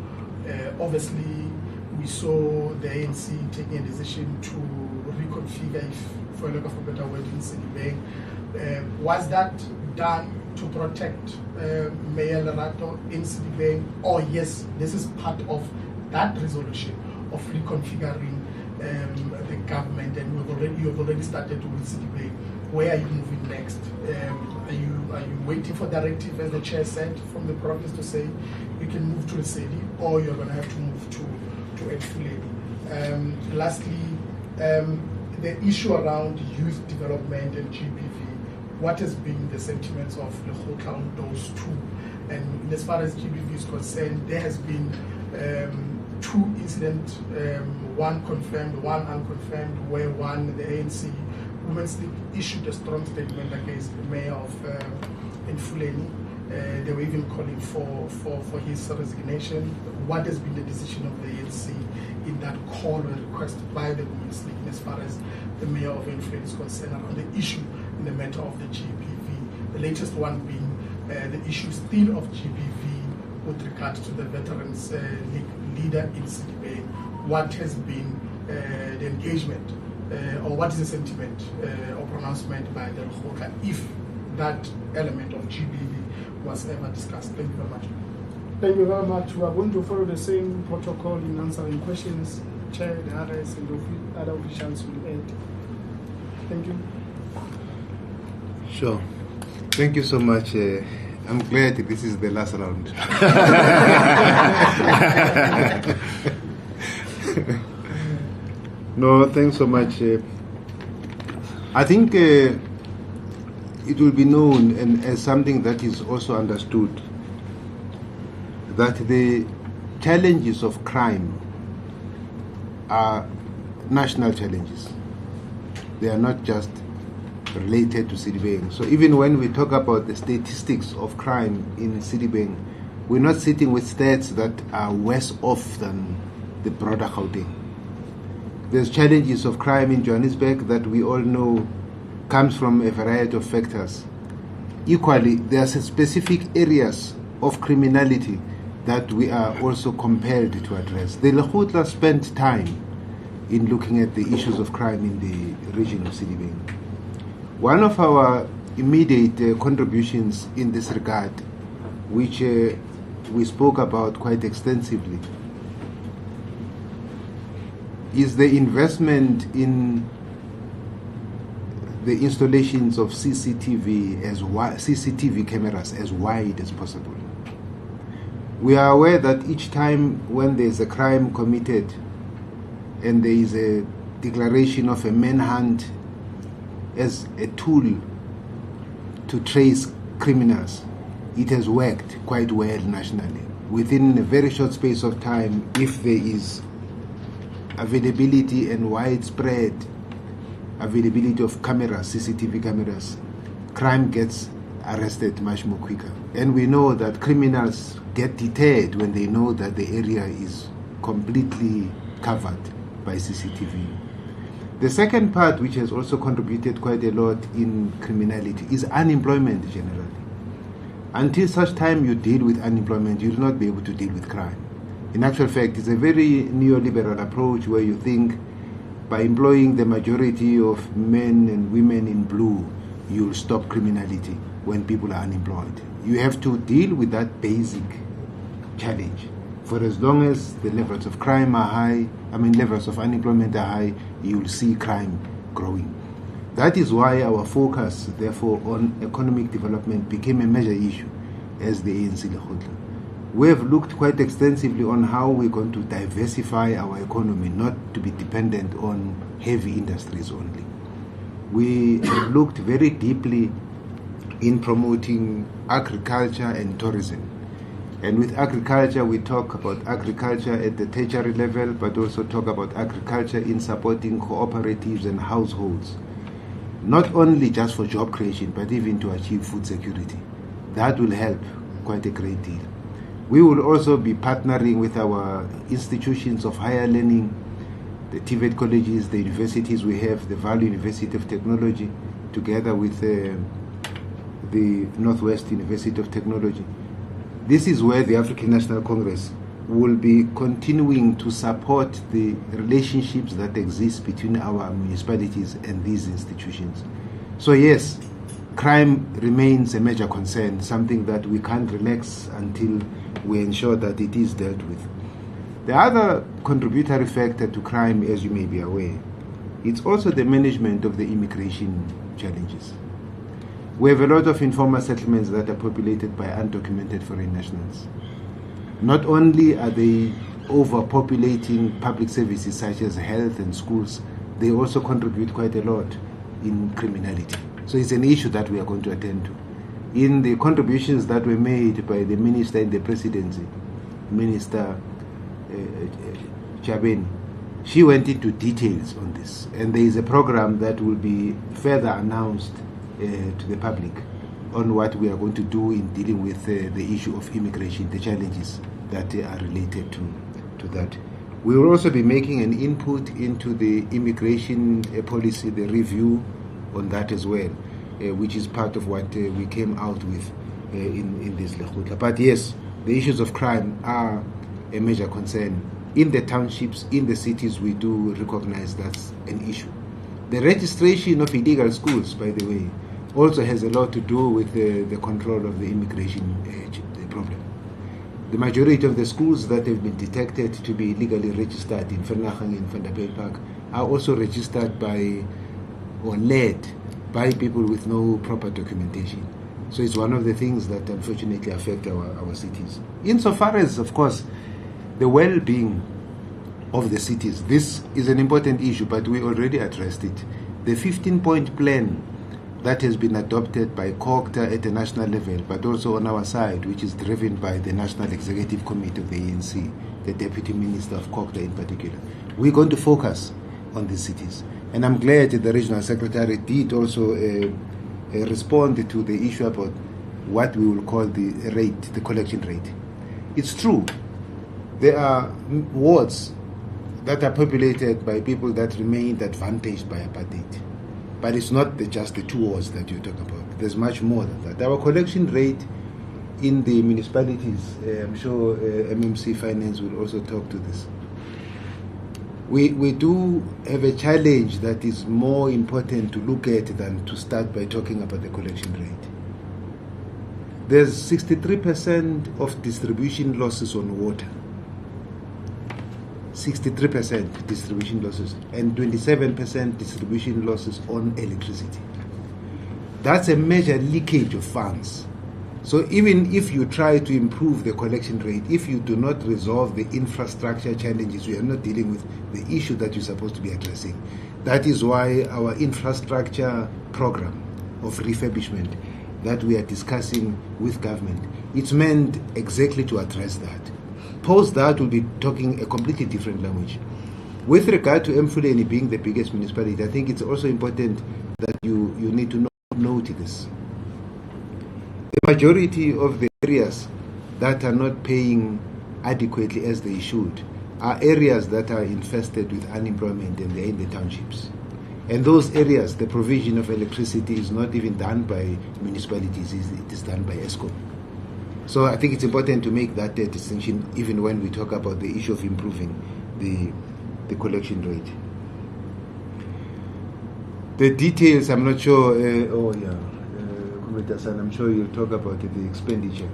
Speaker 5: Obviously, we saw the ANC taking a decision to reconfigure, if for lack of a better word, in Sedibeng. Was that done to protect Mayor Lerato in Sedibeng? Or yes, this is part of that resolution of reconfiguring the government, and you have already started with Sedibeng. Where are you moving next? Are you waiting for directive, as the chair said, from the province to say you can move to the city, or you're going to have to move to Enfuleni? Lastly, the issue around youth development and GBV. What has been the sentiments of Legotla on those two? And as far as GBV is concerned, there has been 2 incidents, one confirmed, one unconfirmed, where one, the ANC Women's League, issued a strong statement against the mayor of Enfuleni. They were even calling for his resignation. What has been the decision of the ANC in that call or request by the Women's League as far as the mayor of Enfuleni is concerned around the issue in the matter of the GBV? The latest one being the issue still of GBV with regard to the Veterans League leader in Sedibeng. What has been the engagement or what is the sentiment or pronouncement by the Legotla if that element of GBV was ever discussed? Thank you very much.
Speaker 1: Thank you very much. We are going to follow the same protocol in answering questions. Chair, the RS, and the other officials will add. Thank you.
Speaker 3: Sure. Thank you so much. I'm glad this is the last round. No, thanks so much. I think it will be known and as something that is also understood that the challenges of crime are national challenges. They are not just related to Sedibeng. So even when we talk about the statistics of crime in Sedibeng, we're not sitting with stats that are worse off than the broader Gauteng. There's challenges of crime in Johannesburg that we all know comes from a variety of factors. Equally, there are specific areas of criminality that we are also compelled to address. The Legotla spent time in looking at the issues of crime in the region of Sedibeng. One of our immediate contributions in this regard, which we spoke about quite extensively, is the investment in the installations of CCTV cameras as wide as possible. We are aware that each time when there is a crime committed and there is a declaration of a manhunt as a tool to trace criminals, it has worked quite well nationally. Within a very short space of time, if there is availability and widespread availability of cameras, CCTV cameras, crime gets arrested much more quicker. And we know that criminals get deterred when they know that the area is completely covered by CCTV. The second part, which has also contributed quite a lot in criminality, is unemployment generally. Until such time you deal with unemployment, you will not be able to deal with crime. In actual fact, it's a very neoliberal approach where you think by employing the majority of men and women in blue, you'll stop criminality when people are unemployed. You have to deal with that basic challenge. For as long as the levels of crime are high, levels of unemployment are high, you'll see crime growing. That is why our focus, therefore, on economic development became a major issue as the ANC Legotla. We have looked quite extensively on how we're going to diversify our economy, not to be dependent on heavy industries only. We have looked very deeply in promoting agriculture and tourism. And with agriculture, we talk about agriculture at the tertiary level, but also talk about agriculture in supporting cooperatives and households, not only just for job creation, but even to achieve food security. That will help quite a great deal. We will also be partnering with our institutions of higher learning, the TVET colleges, the universities we have, the Value University of Technology, together with the Northwest University of Technology. This is where the African National Congress will be continuing to support the relationships that exist between our municipalities and these institutions. So yes, crime remains a major concern, something that we can't relax until we ensure that it is dealt with. The other contributory factor to crime, as you may be aware, it's also the management of the immigration challenges. We have a lot of informal settlements that are populated by undocumented foreign nationals. Not only are they overpopulating public services such as health and schools, they also contribute quite a lot in criminality. So it's an issue that we are going to attend to. In the contributions that were made by the minister in the presidency, Minister Chabeni, she went into details on this. And there is a program that will be further announced to the public on what we are going to do in dealing with the issue of immigration, the challenges that are related to that. We will also be making an input into the immigration policy, the review on that as well, which is part of what we came out with in this Legotla. But yes, the issues of crime are a major concern. In the townships, in the cities, we do recognize that's an issue. The registration of illegal schools, by the way, also has a lot to do with the control of the immigration problem. The majority of the schools that have been detected to be illegally registered in Vernaching and Vanderbilt Park are also registered by or led by people with no proper documentation. So it's one of the things that unfortunately affect our cities. Insofar as, of course, the well-being of the cities, this is an important issue, but we already addressed it. The 15-point plan that has been adopted by COGTA at the national level, but also on our side, which is driven by the National Executive Committee of the ANC, the Deputy Minister of COGTA in particular. We're going to focus on these cities. And I'm glad that the Regional Secretary did also respond to the issue about what we will call the rate, the collection rate. It's true, there are wards that are populated by people that remained advantaged by apartheid. But it's not just the 2 wards that you're talking about. There's much more than that. Our collection rate in the municipalities, I'm sure MMC Finance will also talk to this. We do have a challenge that is more important to look at than to start by talking about the collection rate. There's 63% of distribution losses on water. 63% distribution losses and 27% distribution losses on electricity. That's a major leakage of funds. So even if you try to improve the collection rate, if you do not resolve the infrastructure challenges, we are not dealing with the issue that you're supposed to be addressing. That is why our infrastructure program of refurbishment that we are discussing with government, it's meant exactly to address that. Post that, we'll be talking a completely different language. With regard to Emfuleni being the biggest municipality, I think it's also important that you need to note this. The majority of the areas that are not paying adequately as they should are areas that are infested with unemployment and they're in the townships. And those areas, the provision of electricity is not even done by municipalities, it is done by ESCOM. So I think it's important to make that distinction even when we talk about the issue of improving the collection rate. The details, I'm not sure, I'm sure you'll talk about the expenditure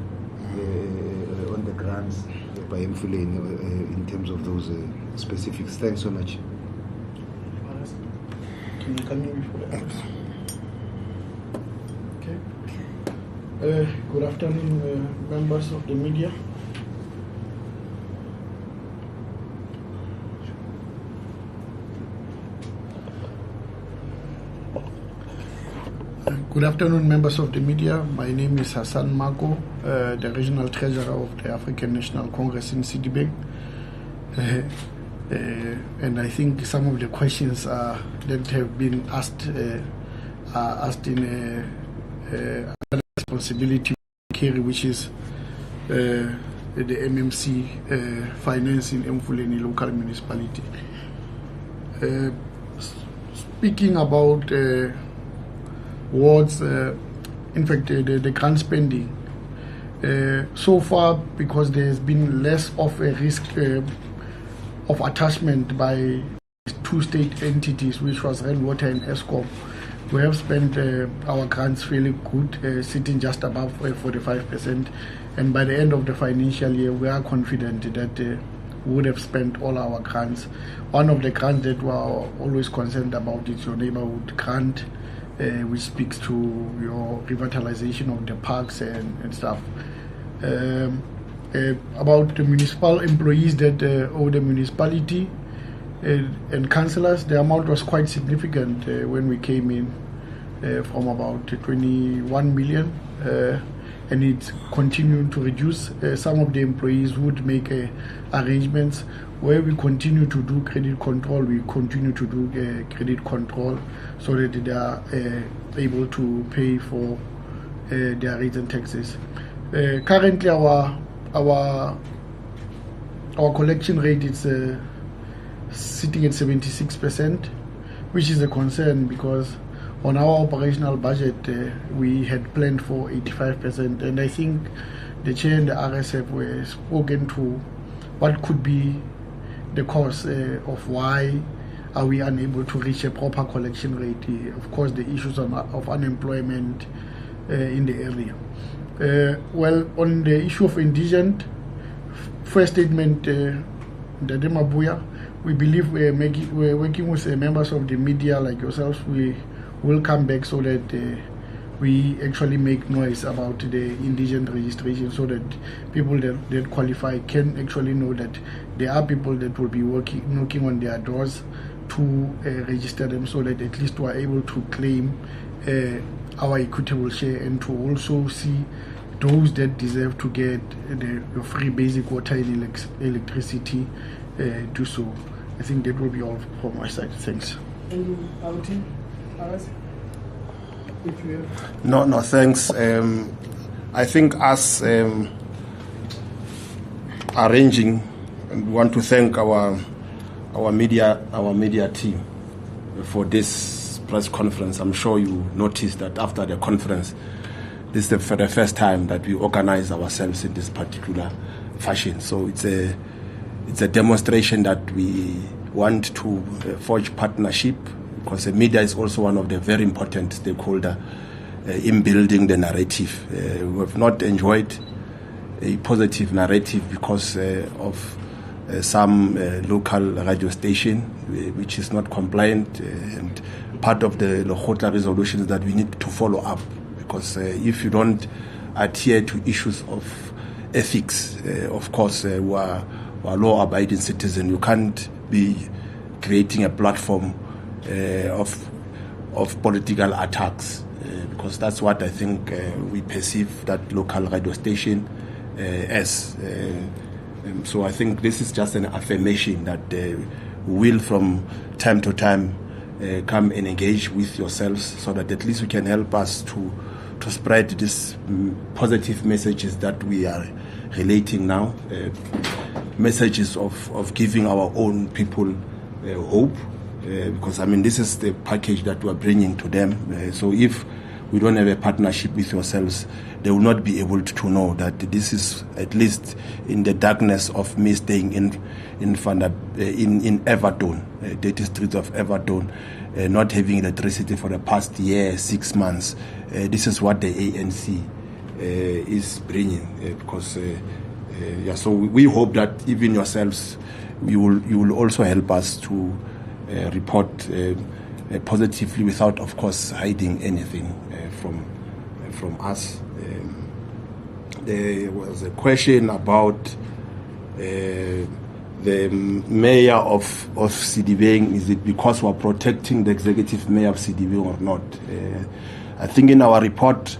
Speaker 3: on the grants by Emfuleni in terms of those specifics. Thanks so much.
Speaker 5: Can you come in before the others? Good afternoon, members of the media. Good afternoon, members of the media. My name is Hassan Mako, the Regional Treasurer of the African National Congress in Sedibeng. And I think some of the questions that have been asked are asked in a responsibility carry, which is the MMC finance in Emfuleni local municipality. Speaking about wards, in fact, the grant spending, so far, because there has been less of a risk of attachment by 2 state entities, which was Rainwater and ESCOM, we have spent our grants fairly good, sitting just above 45%. And by the end of the financial year, we are confident that we would have spent all our grants. One of the grants that we are always concerned about is your neighborhood grant, which speaks to your revitalization of the parks and stuff. About the municipal employees that owe the municipality and councillors, the amount was quite significant when we came in, from about 21 million, and it's continuing to reduce. Some of the employees would make arrangements where we continue to do credit control. We continue to do credit control so that they are able to pay for their rates and taxes. Currently, our collection rate is sitting at 76%, which is a concern because on our operational budget we had planned for 85%, and I think the chair and the RSF were spoken to what could be the cause of why are we unable to reach a proper collection rate. Of course, the issues of unemployment in the area. Well, on the issue of indigent,
Speaker 1: first statement, Dade Mabuya, we believe we're working with members of the media like yourselves. We will come back so that we actually make noise about the indigent registration, so that people that qualify can actually know that there are people that will be knocking on their doors to register them, so that at least we are able to claim our equitable share, and to also see those that deserve to get the free basic water and electricity do so. I think that will be all from my side. Thanks.
Speaker 5: Thank you, our team. If you have.
Speaker 7: No, thanks. I think us arranging, and we want to thank our media team for this press conference. I'm sure you noticed that after the conference, this is for the first time that we organize ourselves in this particular fashion. So it's a demonstration that we want to forge partnership, because the media is also one of the very important stakeholders in building the narrative. We have not enjoyed a positive narrative because of some local radio station which is not compliant, and part of the Legotla resolutions that we need to follow up, because if you don't adhere to issues of ethics, of course, we are law-abiding citizens. You can't be creating a platform of political attacks, because that's what I think we perceive that local radio station as. So I think this is just an affirmation that we will from time to time come and engage with yourselves, so that at least we can help us to spread these positive messages that we are relating now, messages of giving our own people hope, because I mean this is the package that we are bringing to them. So if we don't have a partnership with yourselves, they will not be able to know that this is, at least in the darkness of me staying in Everton, dirty streets of Everton, not having electricity for the past year, 6 months. This is what the ANC is bringing, because so we hope that even yourselves, you will also help us to report positively, without, of course, hiding anything from us. There was a question about the mayor of Sedibeng. Is it because we're protecting the executive mayor of Sedibeng or not? I think in our report,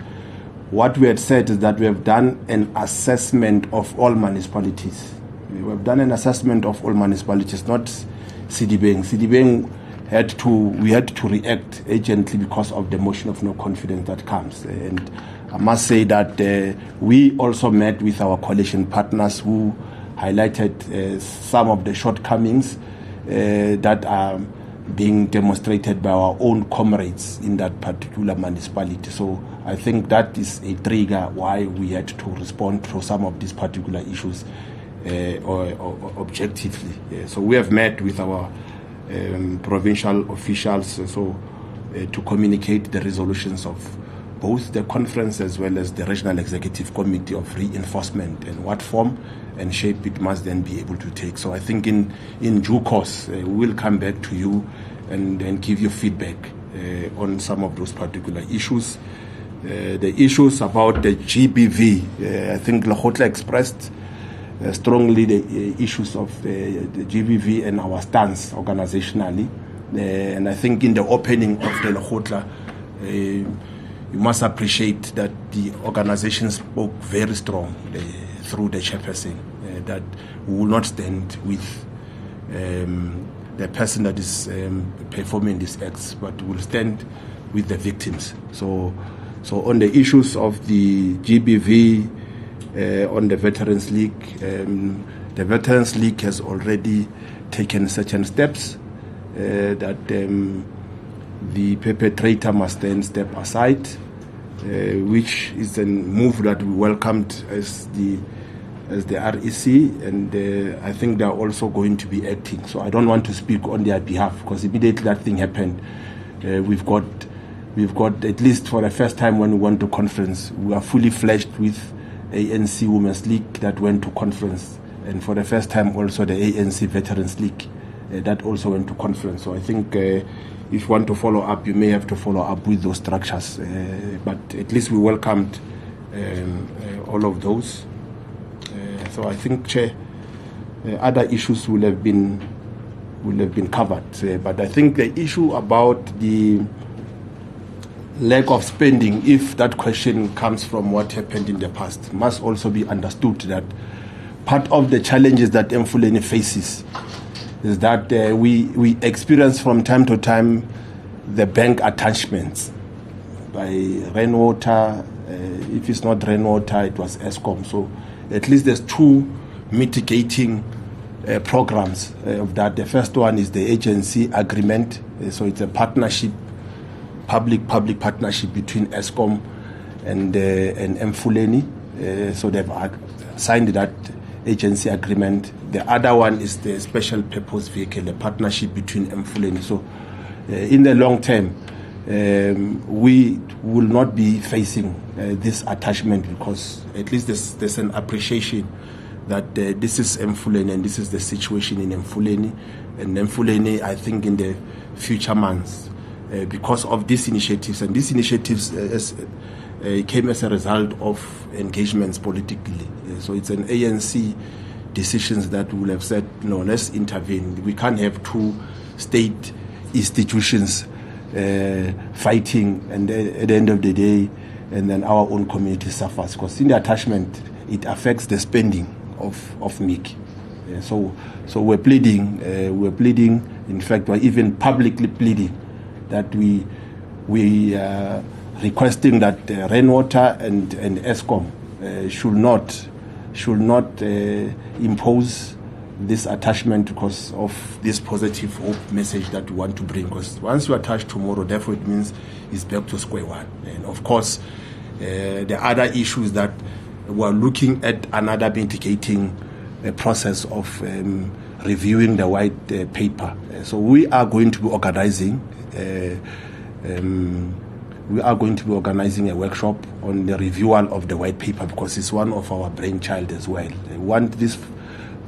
Speaker 7: what we had said is that we have done an assessment of all municipalities. We have done an assessment of all municipalities, not Sedibeng. Sedibeng we had to react urgently because of the motion of no confidence that comes. And I must say that we also met with our coalition partners who highlighted some of the shortcomings that are being demonstrated by our own comrades in that particular municipality. So I think that is a trigger why we had to respond to some of these particular issues or objectively. So we have met with our provincial officials to communicate the resolutions of both the conference as well as the Regional Executive Committee of reinforcement, and what form and shape it must then be able to take. So I think in due course, we will come back to you and give you feedback on some of those particular issues. The issues about the GBV, I think Legotla expressed strongly the issues of the GBV and our stance organizationally. And I think in the opening of the Legotla, you must appreciate that the organization spoke very strong through the chairperson that we will not stand with the person that is performing these acts, but will stand with the victims. So on the issues of the GBV, on the Veterans League, the Veterans League has already taken certain steps that the perpetrator must then step aside, which is a move that we welcomed as the REC, and I think they are also going to be acting. So I don't want to speak on their behalf, because immediately that thing happened, we've got at least for the first time when we went to conference, we are fully fledged with ANC Women's League that went to conference and for the first time also the ANC Veterans League. That also went to conference. So I think if you want to follow up, you may have to follow up with those structures. But at least we welcomed all of those. So I think, Chair, other issues will have been covered. But I think the issue about the lack of spending, if that question comes from what happened in the past, must also be understood that part of the challenges that Mfuleni faces is that we experience from time to time the bank attachments by rainwater. If it's not rainwater, it was ESCOM. So at least there's two mitigating programs of that. The first one is the agency agreement. So it's a partnership, public-public partnership between ESCOM and Mfuleni. So they've signed that agency agreement. The other one is the special purpose vehicle, a partnership between Mfuleni. So in the long term, we will not be facing this attachment, because at least there's an appreciation that this is Mfuleni and this is the situation in Mfuleni. And Mfuleni, I think in the future months, because of these initiatives, and these initiatives came as a result of engagements politically. So it's an ANC decisions that will have said, no, let's intervene. We can't have two state institutions fighting, and at the end of the day, and then our own community suffers. Because in the attachment, it affects the spending of MIC. So we're pleading, in fact, we're even publicly pleading that we requesting that rainwater and ESCOM should not impose this attachment because of this positive hope message that we want to bring. Because once you attach tomorrow, therefore it means it's back to square one. And of course, the other issues that we're looking at another mitigating process of reviewing the white paper. So we are going to be organizing. We are going to be organizing a workshop on the review of the white paper, because it's one of our brainchild as well. We want this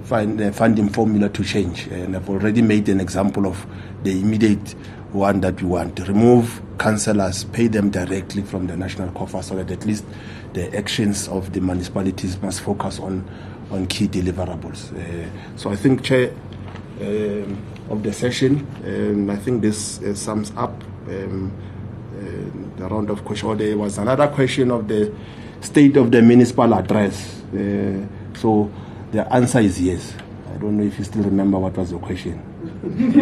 Speaker 7: funding formula to change, and I've already made an example of the immediate one that we want. Remove councillors, pay them directly from the national coffers, so that at least the actions of the municipalities must focus on key deliverables. So I think, Chair, of the session, I think this sums up the round of questions. There was another question of the state of the municipal address. So the answer is yes. I don't know if you still remember what was the question.
Speaker 1: In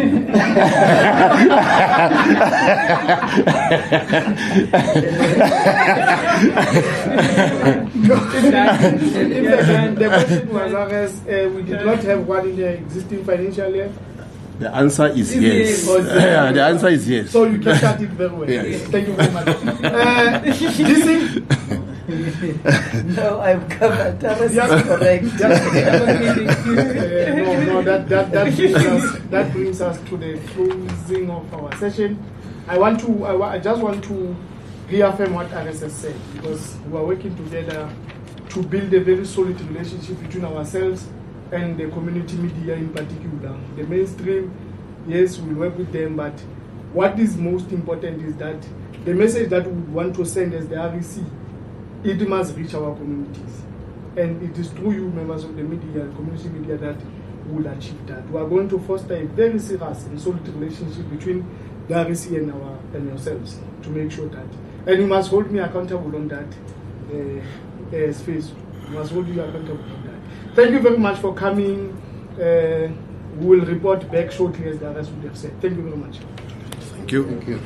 Speaker 1: fact, the question was we did not have one in the existing financial year.
Speaker 7: The answer is yes. The answer is yes.
Speaker 1: So you can start it very well. Yes. Thank you very much.
Speaker 2: No, I'm covered. That was correct.
Speaker 1: That brings us to the closing of our session. I just want to reaffirm what RSS said, because we are working together to build a very solid relationship between ourselves and the community media in particular. The mainstream, yes, we'll work with them, but what is most important is that the message that we want to send as the REC, it must reach our communities. And it is through you, members of the media, community media, that will achieve that. We are going to foster a very serious and solid relationship between the REC and yourselves to make sure that. And you must hold me accountable on that space. You must hold you accountable on that. Thank you very much for coming. We will report back shortly, as the others would have said. Thank you very much.
Speaker 7: Thank you. Thank you.